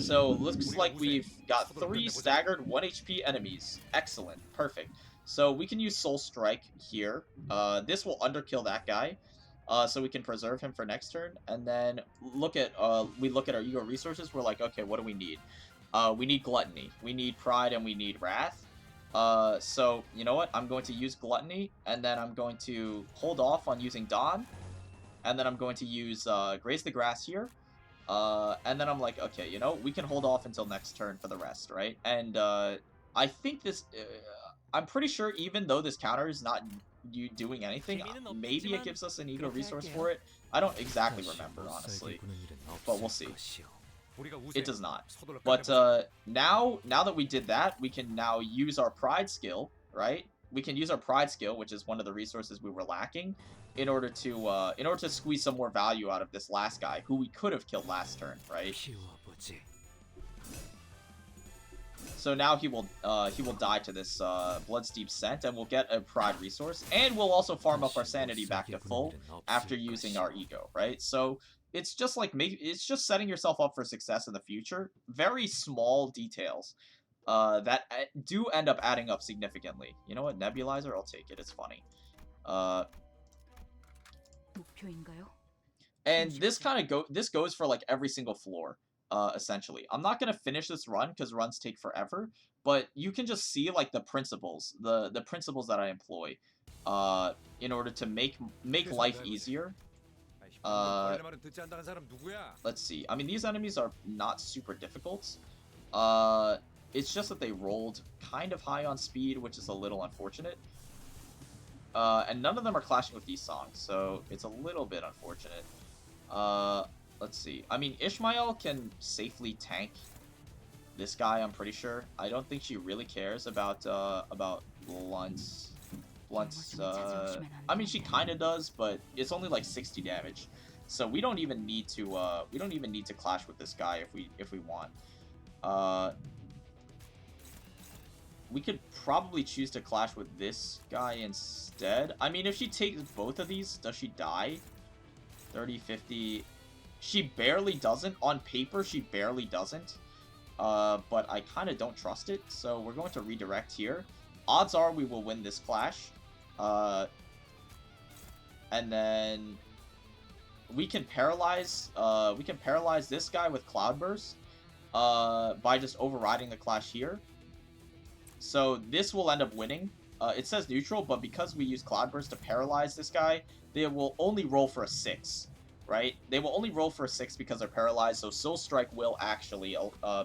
So, looks like we've got 3 staggered 1 HP enemies. Excellent. Perfect. So, we can use Soul Strike here. This will underkill that guy. So we can preserve him for next turn, and then we look at our ego resources. We're like, okay, what do we need? We need Gluttony, we need Pride, and we need Wrath. So you know what? I'm going to use Gluttony, and then I'm going to hold off on using Dawn, and then I'm going to use Graze the Grass here. And then I'm like, okay, you know, we can hold off until next turn for the rest, right? And I think this, I'm pretty sure even though this counter is not you doing anything, maybe it gives us an ego resource for it. I don't exactly remember, honestly, but we'll see. It does not. But now that we did that, we can now use our Pride skill, right? We can use our Pride skill, which is one of the resources we were lacking, in order to squeeze some more value out of this last guy, who we could have killed last turn, right? So now he will die to this Bloodsteep Scent, and we'll get a Pride resource, and we'll also farm up our sanity back to full after using our ego, right? So it's just like it's just setting yourself up for success in the future. Very small details that do end up adding up significantly. You know what? Nebulizer, I'll take it. It's funny. And this this goes for like every single floor. Essentially, I'm not gonna finish this run because runs take forever, but you can just see like the principles that I employ in order to make life easier. Let's see. I mean, these enemies are not super difficult. It's just that they rolled kind of high on speed, which is a little unfortunate. And none of them are clashing with these songs, so it's a little bit unfortunate. Let's see. I mean, Ishmael can safely tank this guy, I'm pretty sure. I don't think she really cares about blunts. I mean, she kind of does, but it's only like 60 damage. So we don't even need to clash with this guy if we want. We could probably choose to clash with this guy instead. I mean, if she takes both of these, does she die? 30, 50... She barely doesn't. On paper, she barely doesn't. But I kind of don't trust it, so we're going to redirect here. Odds are we will win this clash. And then we can paralyze this guy with Cloudburst by just overriding the clash here. So this will end up winning. It says neutral, but because we use Cloudburst to paralyze this guy, they will only roll for a 6. Right? They will only roll for a 6 because they're paralyzed, so Soul Strike will actually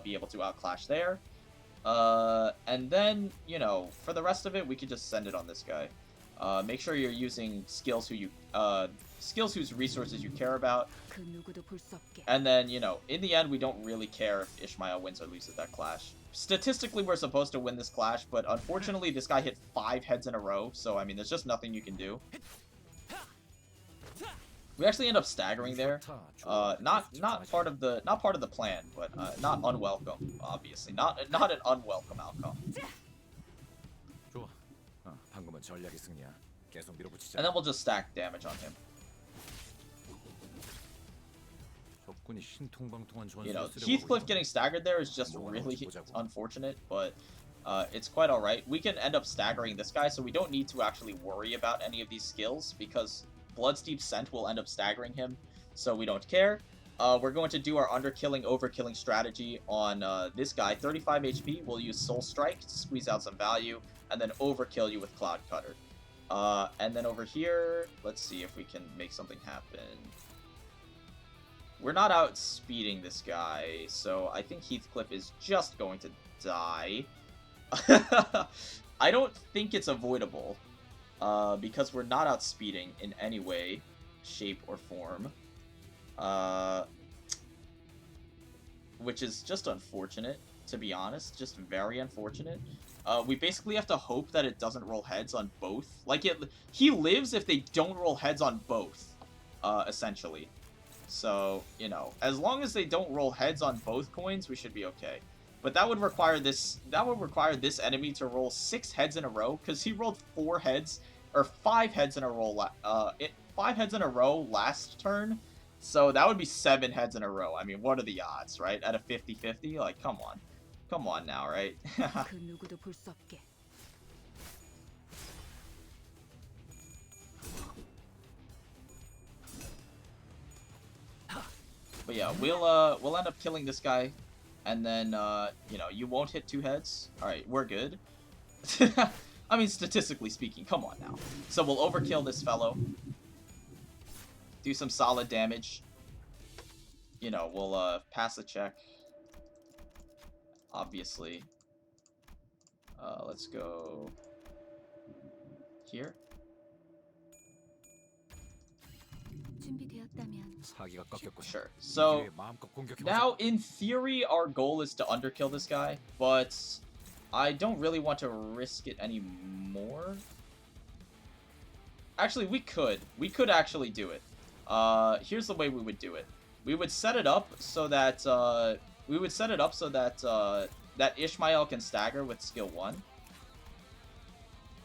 be able to outclash there. And then, you know, for the rest of it, we can just send it on this guy. Make sure you're using skills whose resources you care about. And then, you know, in the end, we don't really care if Ishmael wins or loses that clash. Statistically, we're supposed to win this clash, but unfortunately, this guy hit 5 heads in a row, so, I mean, there's just nothing you can do. We actually end up staggering there. Not part of the plan, but not unwelcome, obviously. Not an unwelcome outcome. 좋아. 방금은 전략의 승리야. And then we'll just stack damage on him. You know, Heathcliff getting staggered there is just really unfortunate, but it's quite alright. We can end up staggering this guy, so we don't need to actually worry about any of these skills, because Bloodsteep Scent will end up staggering him, so we don't care. We're going to do our underkilling, overkilling strategy on this guy. 35 HP, we'll use Soul Strike to squeeze out some value, and then overkill you with Cloud Cutter. And then over here, let's see if we can make something happen. We're not outspeeding this guy, so I think Heathcliff is just going to die. I don't think it's avoidable, because we're not outspeeding in any way, shape, or form. Which is just unfortunate, to be honest. Just very unfortunate. We basically have to hope that it doesn't roll heads on both. Like, he lives if they don't roll heads on both, essentially. So, you know, as long as they don't roll heads on both coins, we should be okay. But that would require this enemy to roll 6 heads in a row, because he rolled 4 heads, or 5 heads in a row, 5 heads in a row last turn. So that would be 7 heads in a row. I mean, what are the odds, right? At a 50-50? Like, come on. Come on now, right? But yeah, we'll end up killing this guy, and then you know, you won't hit 2 heads. All right, we're good. I mean, statistically speaking, come on now. So we'll overkill this fellow, do some solid damage. You know, we'll pass the check. Obviously. Let's go here. Sure. So, now, in theory, our goal is to underkill this guy, but I don't really want to risk it anymore. Actually, we could. We could actually do it. Here's the way we would do it. We would set it up so that, that Ishmael can stagger with skill 1.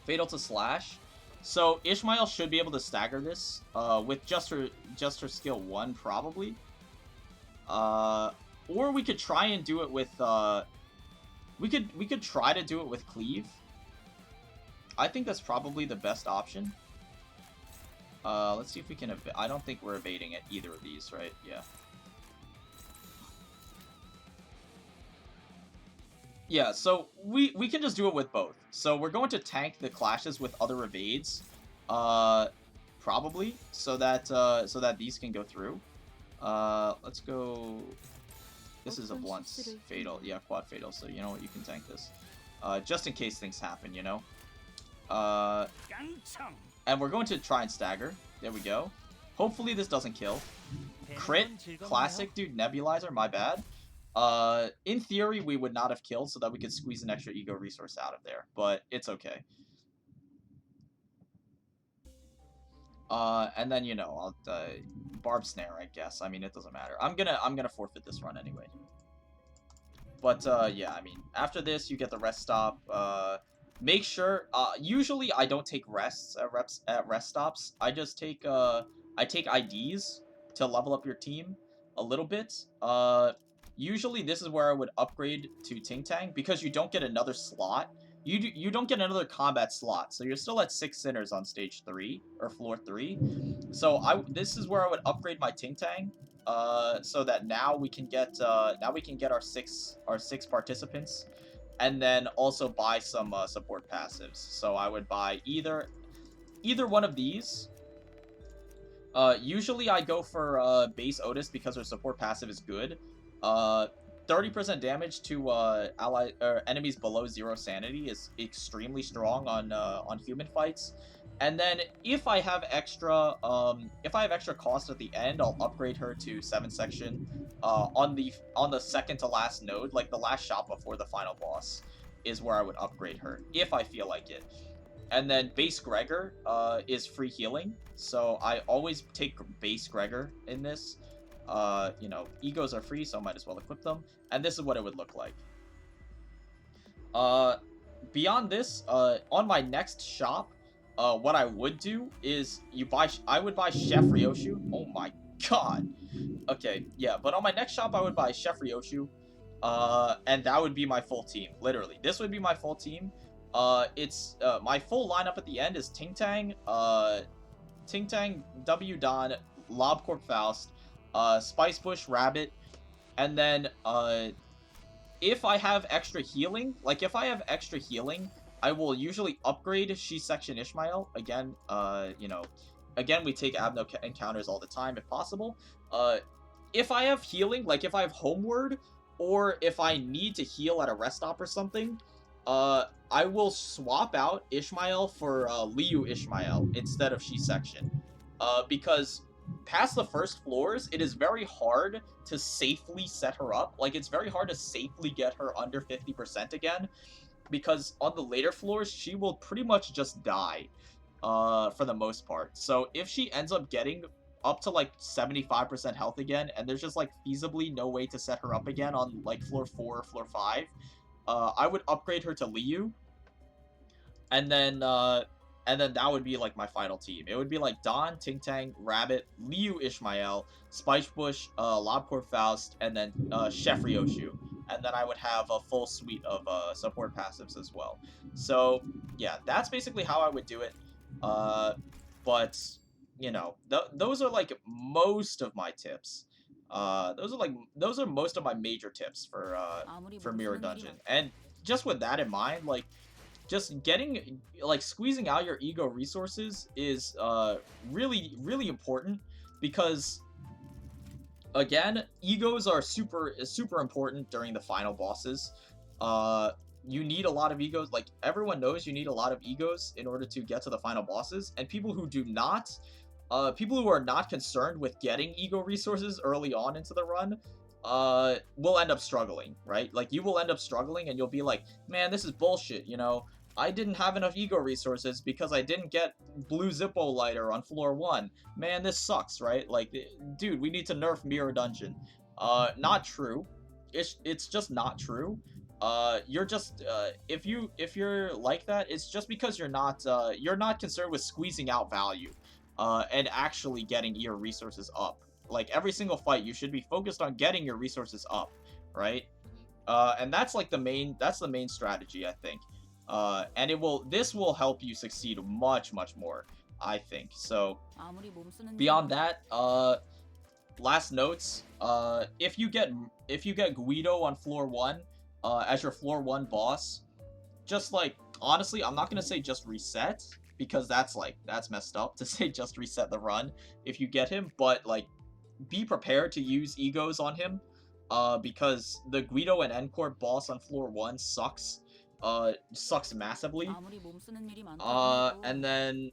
Fatal to Slash. So Ishmael should be able to stagger this with just her skill 1 probably. Or we could try and do it with we could try to do it with Cleave. I think that's probably the best option. Let's see if we can I don't think we're evading at either of these, right? Yeah. Yeah, so we can just do it with both. So we're going to tank the clashes with other evades, probably, so that these can go through. Let's go. This is a blunt fatal, yeah, quad fatal. So you know what, you can tank this, just in case things happen, you know. And we're going to try and stagger. There we go. Hopefully this doesn't kill. Crit, classic, dude. Nebulizer, my bad. In theory, we would not have killed so that we could squeeze an extra ego resource out of there, but it's okay. And then, you know, I'll, Barb Snare, I guess. I mean, it doesn't matter. I'm gonna forfeit this run anyway. But, yeah, I mean, after this, you get the rest stop. Make sure, usually I don't take rests at rest stops. I just take, I take IDs to level up your team a little bit. Usually this is where I would upgrade to Ting Tang, because you don't get another slot. You don't get another combat slot, so you're still at 6 sinners on stage 3 or floor 3. So this is where I would upgrade my Ting Tang, so that now we can get our six participants, and then also buy some support passives. So I would buy either one of these. Usually I go for base Otis because her support passive is good. 30% damage to enemies below 0 sanity is extremely strong on human fights. And then if I have extra cost at the end, I'll upgrade her to 7 section on the second to last node, like the last shop before the final boss is where I would upgrade her if I feel like it. And then base Gregor is free healing, so I always take base Gregor in this. You know, egos are free, so I might as well equip them. And this is what it would look like. Beyond this, on my next shop, what I would do is I would buy Chef Ryoshu. Oh my god. Okay, yeah, but on my next shop I would buy Chef Ryoshu. And that would be my full team. Literally, this would be my full team. It's my full lineup at the end is Ting Tang, W Don, Lobcorp Faust, Spice Bush Rabbit, and then if I have extra healing, I will usually upgrade She Section Ishmael. Again, again, we take Abno encounters all the time if possible. If I have healing, like if I have Homeward, or if I need to heal at a rest stop or something, I will swap out Ishmael for Liu Ishmael instead of She Section. Because past the first floors, it is very hard to safely set her up. Like, it's very hard to safely get her under 50% again, because on the later floors, she will pretty much just die, for the most part. So if she ends up getting up to like 75% health again, and there's just like feasibly no way to set her up again on like floor 4 or floor 5, I would upgrade her to Liu, and then that would be like my final team. It would be like Don, Ting Tang, Rabbit, Liu Ishmael, Spice Bush, Lobcorp Faust, and then Chef Ryoshu. And then I would have a full suite of support passives as well. So yeah, that's basically how I would do it. But you know, those are like most of my tips. Those are most of my major tips for Mirror Dungeon. And just with that in mind, like, just getting, like, squeezing out your ego resources is really, really important, because again, egos are super important during the final bosses. You need a lot of egos. Like, everyone knows you need a lot of egos in order to get to the final bosses, and people who do not, people who are not concerned with getting ego resources early on into the run, will end up struggling, right? Like, you will end up struggling, and you'll be like, man, this is bullshit, you know? I didn't have enough ego resources because I didn't get Blue Zippo Lighter on floor 1. Man, this sucks, right? Like, dude, we need to nerf Mirror Dungeon. Not true. It's just not true. You're just, if you're like that, it's just because you're not concerned with squeezing out value, and actually getting your resources up. Like, every single fight, you should be focused on getting your resources up, right? And that's like the main strategy, I think. And this will help you succeed much, much more, I think. So, beyond that, last notes, if you get Guido on floor 1, as your floor 1 boss, just, like, honestly, I'm not gonna say just reset, because that's messed up to say just reset the run if you get him, but, like, be prepared to use egos on him, because the Guido and Encore boss on floor 1 sucks massively. And then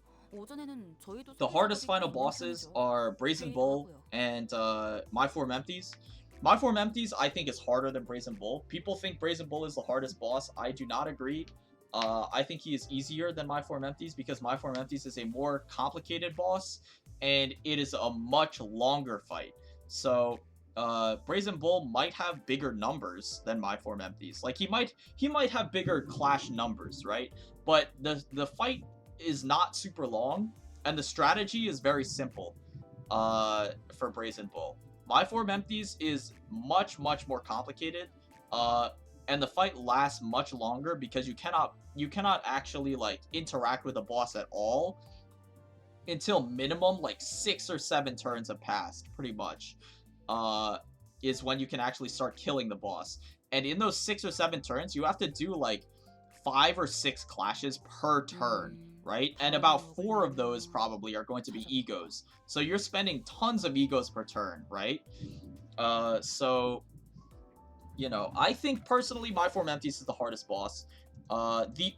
the hardest final bosses are Brazen Bull and My Form Empties. My Form Empties, I think, is harder than Brazen Bull. People think Brazen Bull is the hardest boss. I do not agree. I think he is easier than My Form Empties, because My Form Empties is a more complicated boss, and it is a much longer fight. So Brazen Bull might have bigger numbers than My Form Empties. Like, he might have bigger clash numbers, right? But the fight is not super long, and the strategy is very simple for Brazen Bull. My Form Empties is much, much more complicated, and the fight lasts much longer, because you cannot actually, like, interact with the boss at all until minimum like 6 or 7 turns have passed, pretty much. Is when you can actually start killing the boss. And in those 6 or 7 turns, you have to do like 5 or 6 clashes per turn, right? And about 4 of those probably are going to be egos. So you're spending tons of egos per turn, right? So, you know, I think personally My Form Empties is the hardest boss. The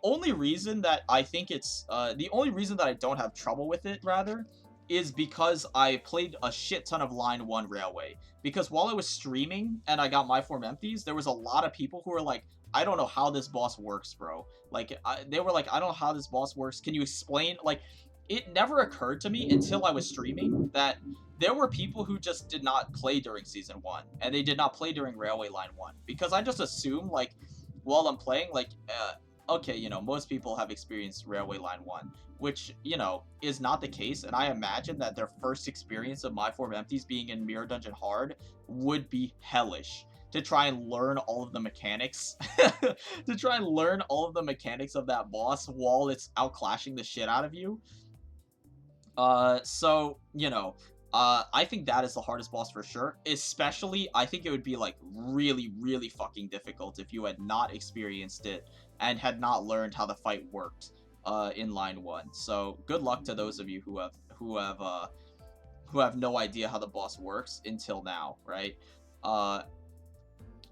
only reason that I think it's, the only reason that I don't have trouble with it, rather, is because I played a shit ton of Line 1 Railway. Because while I was streaming and I got My Form Empties, there was a lot of people who were like, I don't know how this boss works, bro. Like, they were like, I don't know how this boss works. Can you explain? Like, it never occurred to me until I was streaming that there were people who just did not play during Season 1. And they did not play during Railway Line 1. Because I just assume, like, while I'm playing, like, okay, most people have experienced Railway Line 1, which, is not the case, and I imagine that their first experience of My Form Empties being in Mirror Dungeon Hard would be hellish. To try and learn all of the mechanics, to try and learn all of the mechanics of that boss while it's outclashing the shit out of you. So, I think that is the hardest boss for sure. Especially, I think it would be like really, really fucking difficult if you had not experienced it and had not learned how the fight worked in line 1. So, good luck to those of you who have no idea how the boss works until now, right?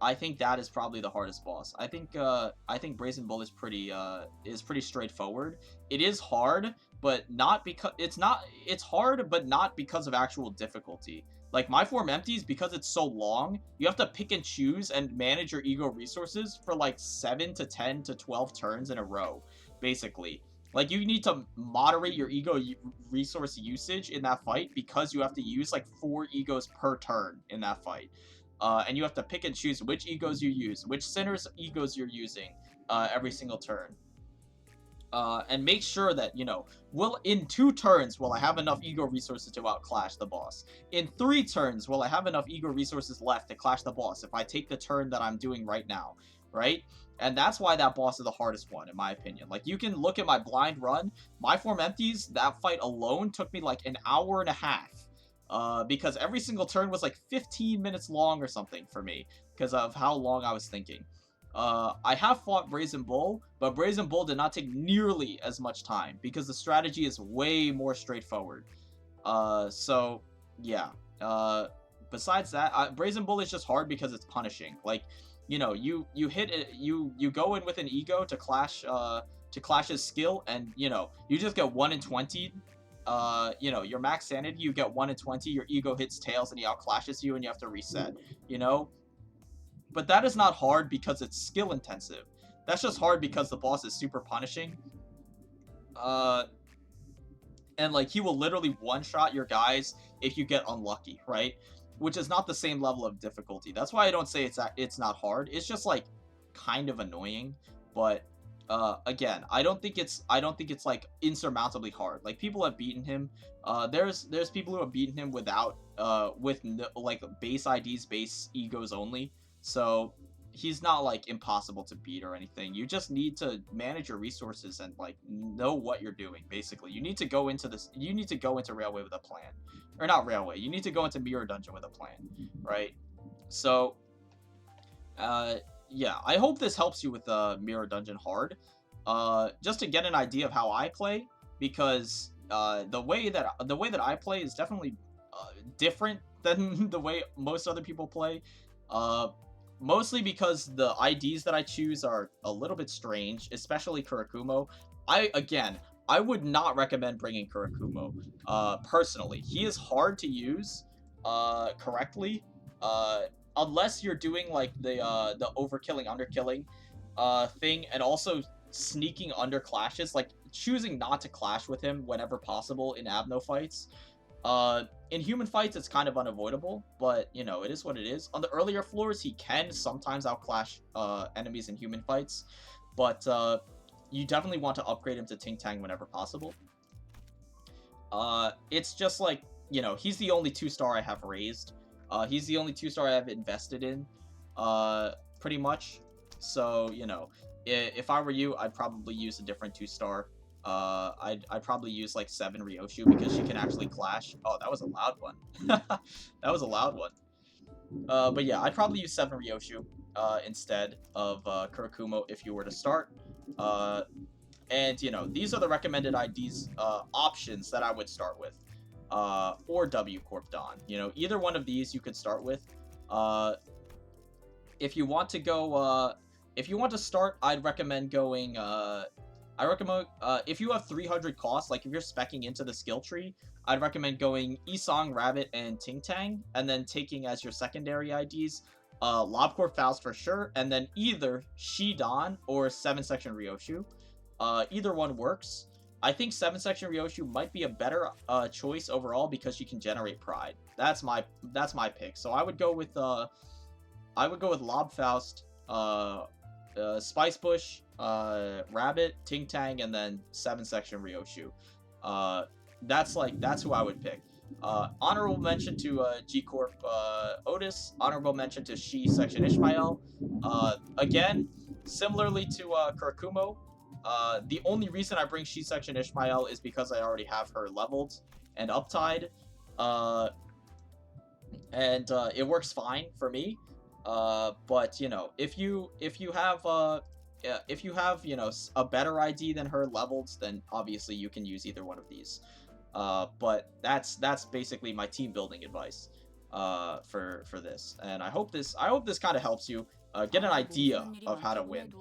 I think that is probably the hardest boss. I think Brazen Bull is pretty straightforward. It is hard, but not because it's hard, but not because of actual difficulty. Like My Form Empties, because it's so long, you have to pick and choose and manage your ego resources for like 7 to 10 to 12 turns in a row, basically. Like you need to moderate your ego resource usage in that fight because you have to use like 4 egos per turn in that fight. And you have to pick and choose which egos you use, which Sinner's egos you're using every single turn. And make sure that, in 2 turns, will I have enough ego resources to outclash the boss? In 3 turns, will I have enough ego resources left to clash the boss if I take the turn that I'm doing right now, right? And that's why that boss is the hardest one, in my opinion. Like, you can look at my blind run. My Form Empties, that fight alone took me like an hour and a half. Because every single turn was like 15 minutes long or something for me, because of how long I was thinking. I have fought Brazen Bull, but Brazen Bull did not take nearly as much time, because the strategy is way more straightforward. So, yeah. Besides that, Brazen Bull is just hard because it's punishing. Like, you hit it, you go in with an ego to clash his skill, and, you just get 1 in 20. Your max sanity, you get 1 in 20, your ego hits tails and he outclashes you and you have to reset, But that is not hard because it's skill intensive. That's just hard because the boss is super punishing. And like he will literally one-shot your guys if you get unlucky, right? Which is not the same level of difficulty. That's why I don't say it's not hard. It's just like kind of annoying, but again, I don't think it's like insurmountably hard. Like people have beaten him. There's people who have beaten him without with no, like base IDs, base egos only. So he's not like impossible to beat or anything. You just need to manage your resources and like know what you're doing. Basically, you need to go into this. You need to go into Railway with a plan, or not Railway. You need to go into Mirror Dungeon with a plan, right? So, yeah, I hope this helps you with Mirror Dungeon Hard. Just to get an idea of how I play, because the way that I play is definitely different than the way most other people play. Mostly because the IDs that I choose are a little bit strange, especially Kurakumo. I would not recommend bringing Kurakumo. Personally, he is hard to use correctly. Unless you're doing like the overkilling underkilling thing, and also sneaking under clashes, like choosing not to clash with him whenever possible in Abno fights. In human fights, it's kind of unavoidable, but it is what it is. On the earlier floors, he can sometimes outclash enemies in human fights, but you definitely want to upgrade him to Ting Tang whenever possible. It's just like he's the only 2-star I have raised. He's the only 2-star I have invested in, pretty much. So, if I were you, I'd probably use a different 2-star. I'd probably use like 7 Ryoshu because she can actually clash. Oh, that was a loud one. That was a loud one. But yeah, I'd probably use 7 Ryoshu instead of Kurakumo if you were to start. And these are the recommended IDs options that I would start with. Or W Corp Dawn. Either one of these you could start with. If you want to go, if you want to start, I'd recommend going. I recommend if you have 300 costs, like if you're speccing into the skill tree, I'd recommend going Isong, Rabbit, and Ting Tang, and then taking as your secondary IDs Lobcorp Faust for sure, and then either Shidan or 7-section Ryoshu. Either one works. I think 7-section Ryoshu might be a better choice overall because she can generate pride. That's my pick. So I would go with Lob Faust, Spice Bush, Rabbit, Ting Tang, and then 7 section Ryoshu. That's who I would pick. Honorable mention to G Corp Otis. Honorable mention to She section Ishmael. Again, similarly to Kurakumo, the only reason I bring She section Ishmael is because I already have her leveled and uptied. And it works fine for me. But you know, if you have a better ID than her leveled, then obviously you can use either one of these. But that's basically my team building advice for this, and I hope this kind of helps you get an idea of how to win,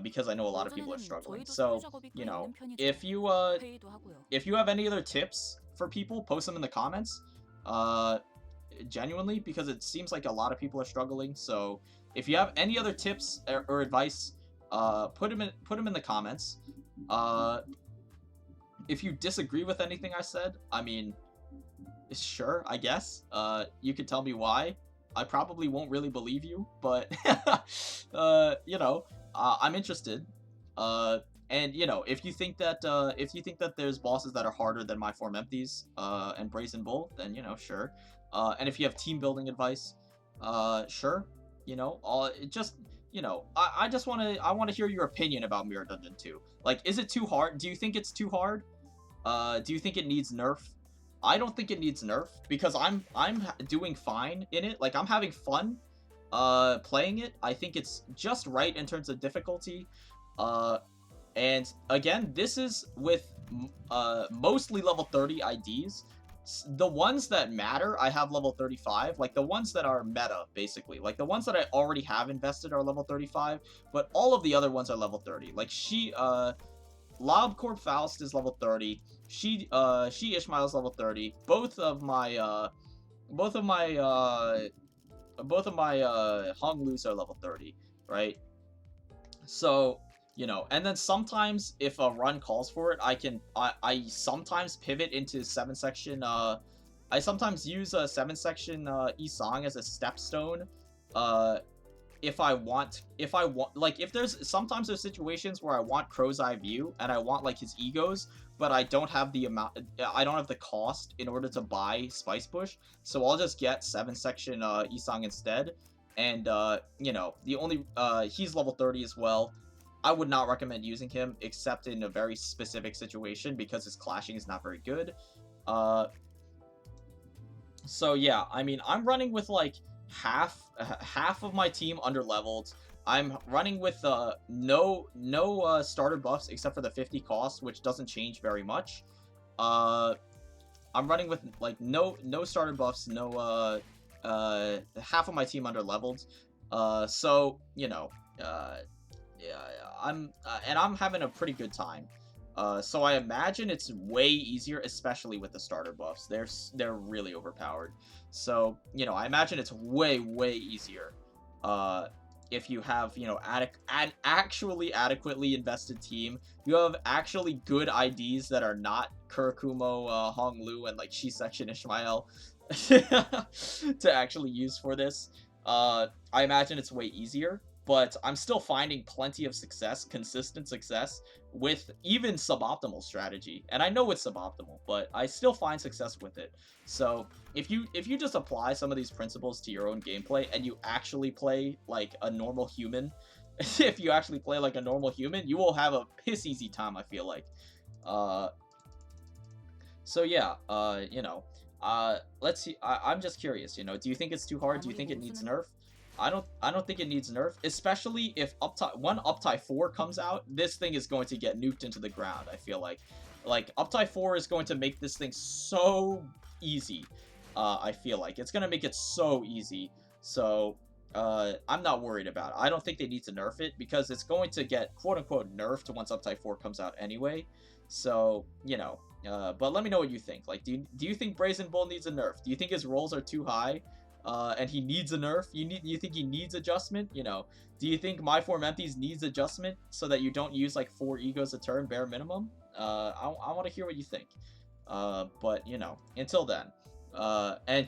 because I know a lot of people are struggling. So you know, if you have any other tips for people, post them in the comments. Genuinely, because it seems like a lot of people are struggling. So if you have any other tips or advice, put them in the comments. If you disagree with anything I said, I mean, sure, I guess. You could tell me why. I probably won't really believe you, but you know, I'm interested. And you know, if you think that there's bosses that are harder than my Form Empties and Brazen Bull, then you know, sure. And if you have team building advice, sure. You know, just you know, I want to hear your opinion about Mirror Dungeon 2. Like, is it too hard? Do you think it's too hard? Do you think it needs nerf? I don't think it needs nerf because I'm doing fine in it. Like, I'm having fun playing it. I think it's just right in terms of difficulty. And again, this is with mostly level 30 IDs. The ones that matter, I have level 35. Like, the ones that are meta, basically. Like, the ones that I already have invested are level 35. But all of the other ones are level 30. Like, LobCorp Faust is level 30. She Ishmael is level 30. Both of my Hong Lus are level 30, right? So, you know, and then sometimes if a run calls for it, I sometimes pivot into 7 section. I sometimes use a 7 section Isang as a stepstone. If I want, like, if there's sometimes there's situations where I want Crow's Eye View and I want like his egos, but I don't have the cost in order to buy Spice Bush, so I'll just get 7 section Isang instead. And you know, the only he's level 30 as well. I would not recommend using him except in a very specific situation because his clashing is not very good. So yeah, I mean, I'm running with like half of my team underleveled. I'm running with no starter buffs except for the 50 cost, which doesn't change very much. I'm running with like no starter buffs, no half of my team underleveled. So you know, yeah, I'm having a pretty good time. So I imagine it's way easier, especially with the starter buffs. They're really overpowered. So you know, I imagine it's way easier. If you have, you know, actually adequately invested team, you have actually good IDs that are not Kurakumo, Hong Lu, and like She section Ishmael to actually use for this. I imagine it's way easier. But I'm still finding plenty of success, consistent success, with even suboptimal strategy. And I know it's suboptimal, but I still find success with it. So if you just apply some of these principles to your own gameplay and you actually play like a normal human, if you actually play like a normal human, you will have a piss easy time, I feel like. So yeah, you know, let's see. I'm just curious, you know, do you think it's too hard? Do you think it needs nerf? I don't think it needs nerf, especially if Uptie 4 comes out. This thing is going to get nuked into the ground. I feel like Uptie 4 is going to make this thing so easy. I feel like it's gonna make it so easy. So I'm not worried about it. I don't think they need to nerf it because it's going to get quote unquote nerfed once Uptie 4 comes out anyway. So you know, but let me know what you think. Like, do you think Brazen Bull needs a nerf? Do you think his rolls are too high? And he needs a nerf. You think he needs adjustment? You know, do you think My Form Empties needs adjustment so that you don't use like 4 egos a turn bare minimum? I want to hear what you think. But you know, until then, and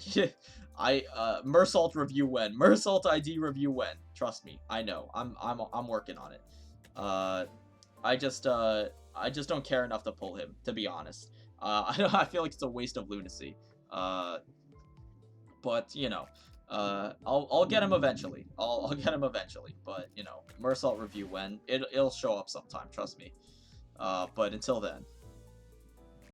Mersault review when Mersault ID review when. Trust me, I know. I'm working on it. Uh, I just don't care enough to pull him, to be honest. I feel like it's a waste of lunacy. Uh, but you know, I'll get him eventually. I'll get him eventually. But you know, Mersault review when it'll show up sometime. Trust me. But until then.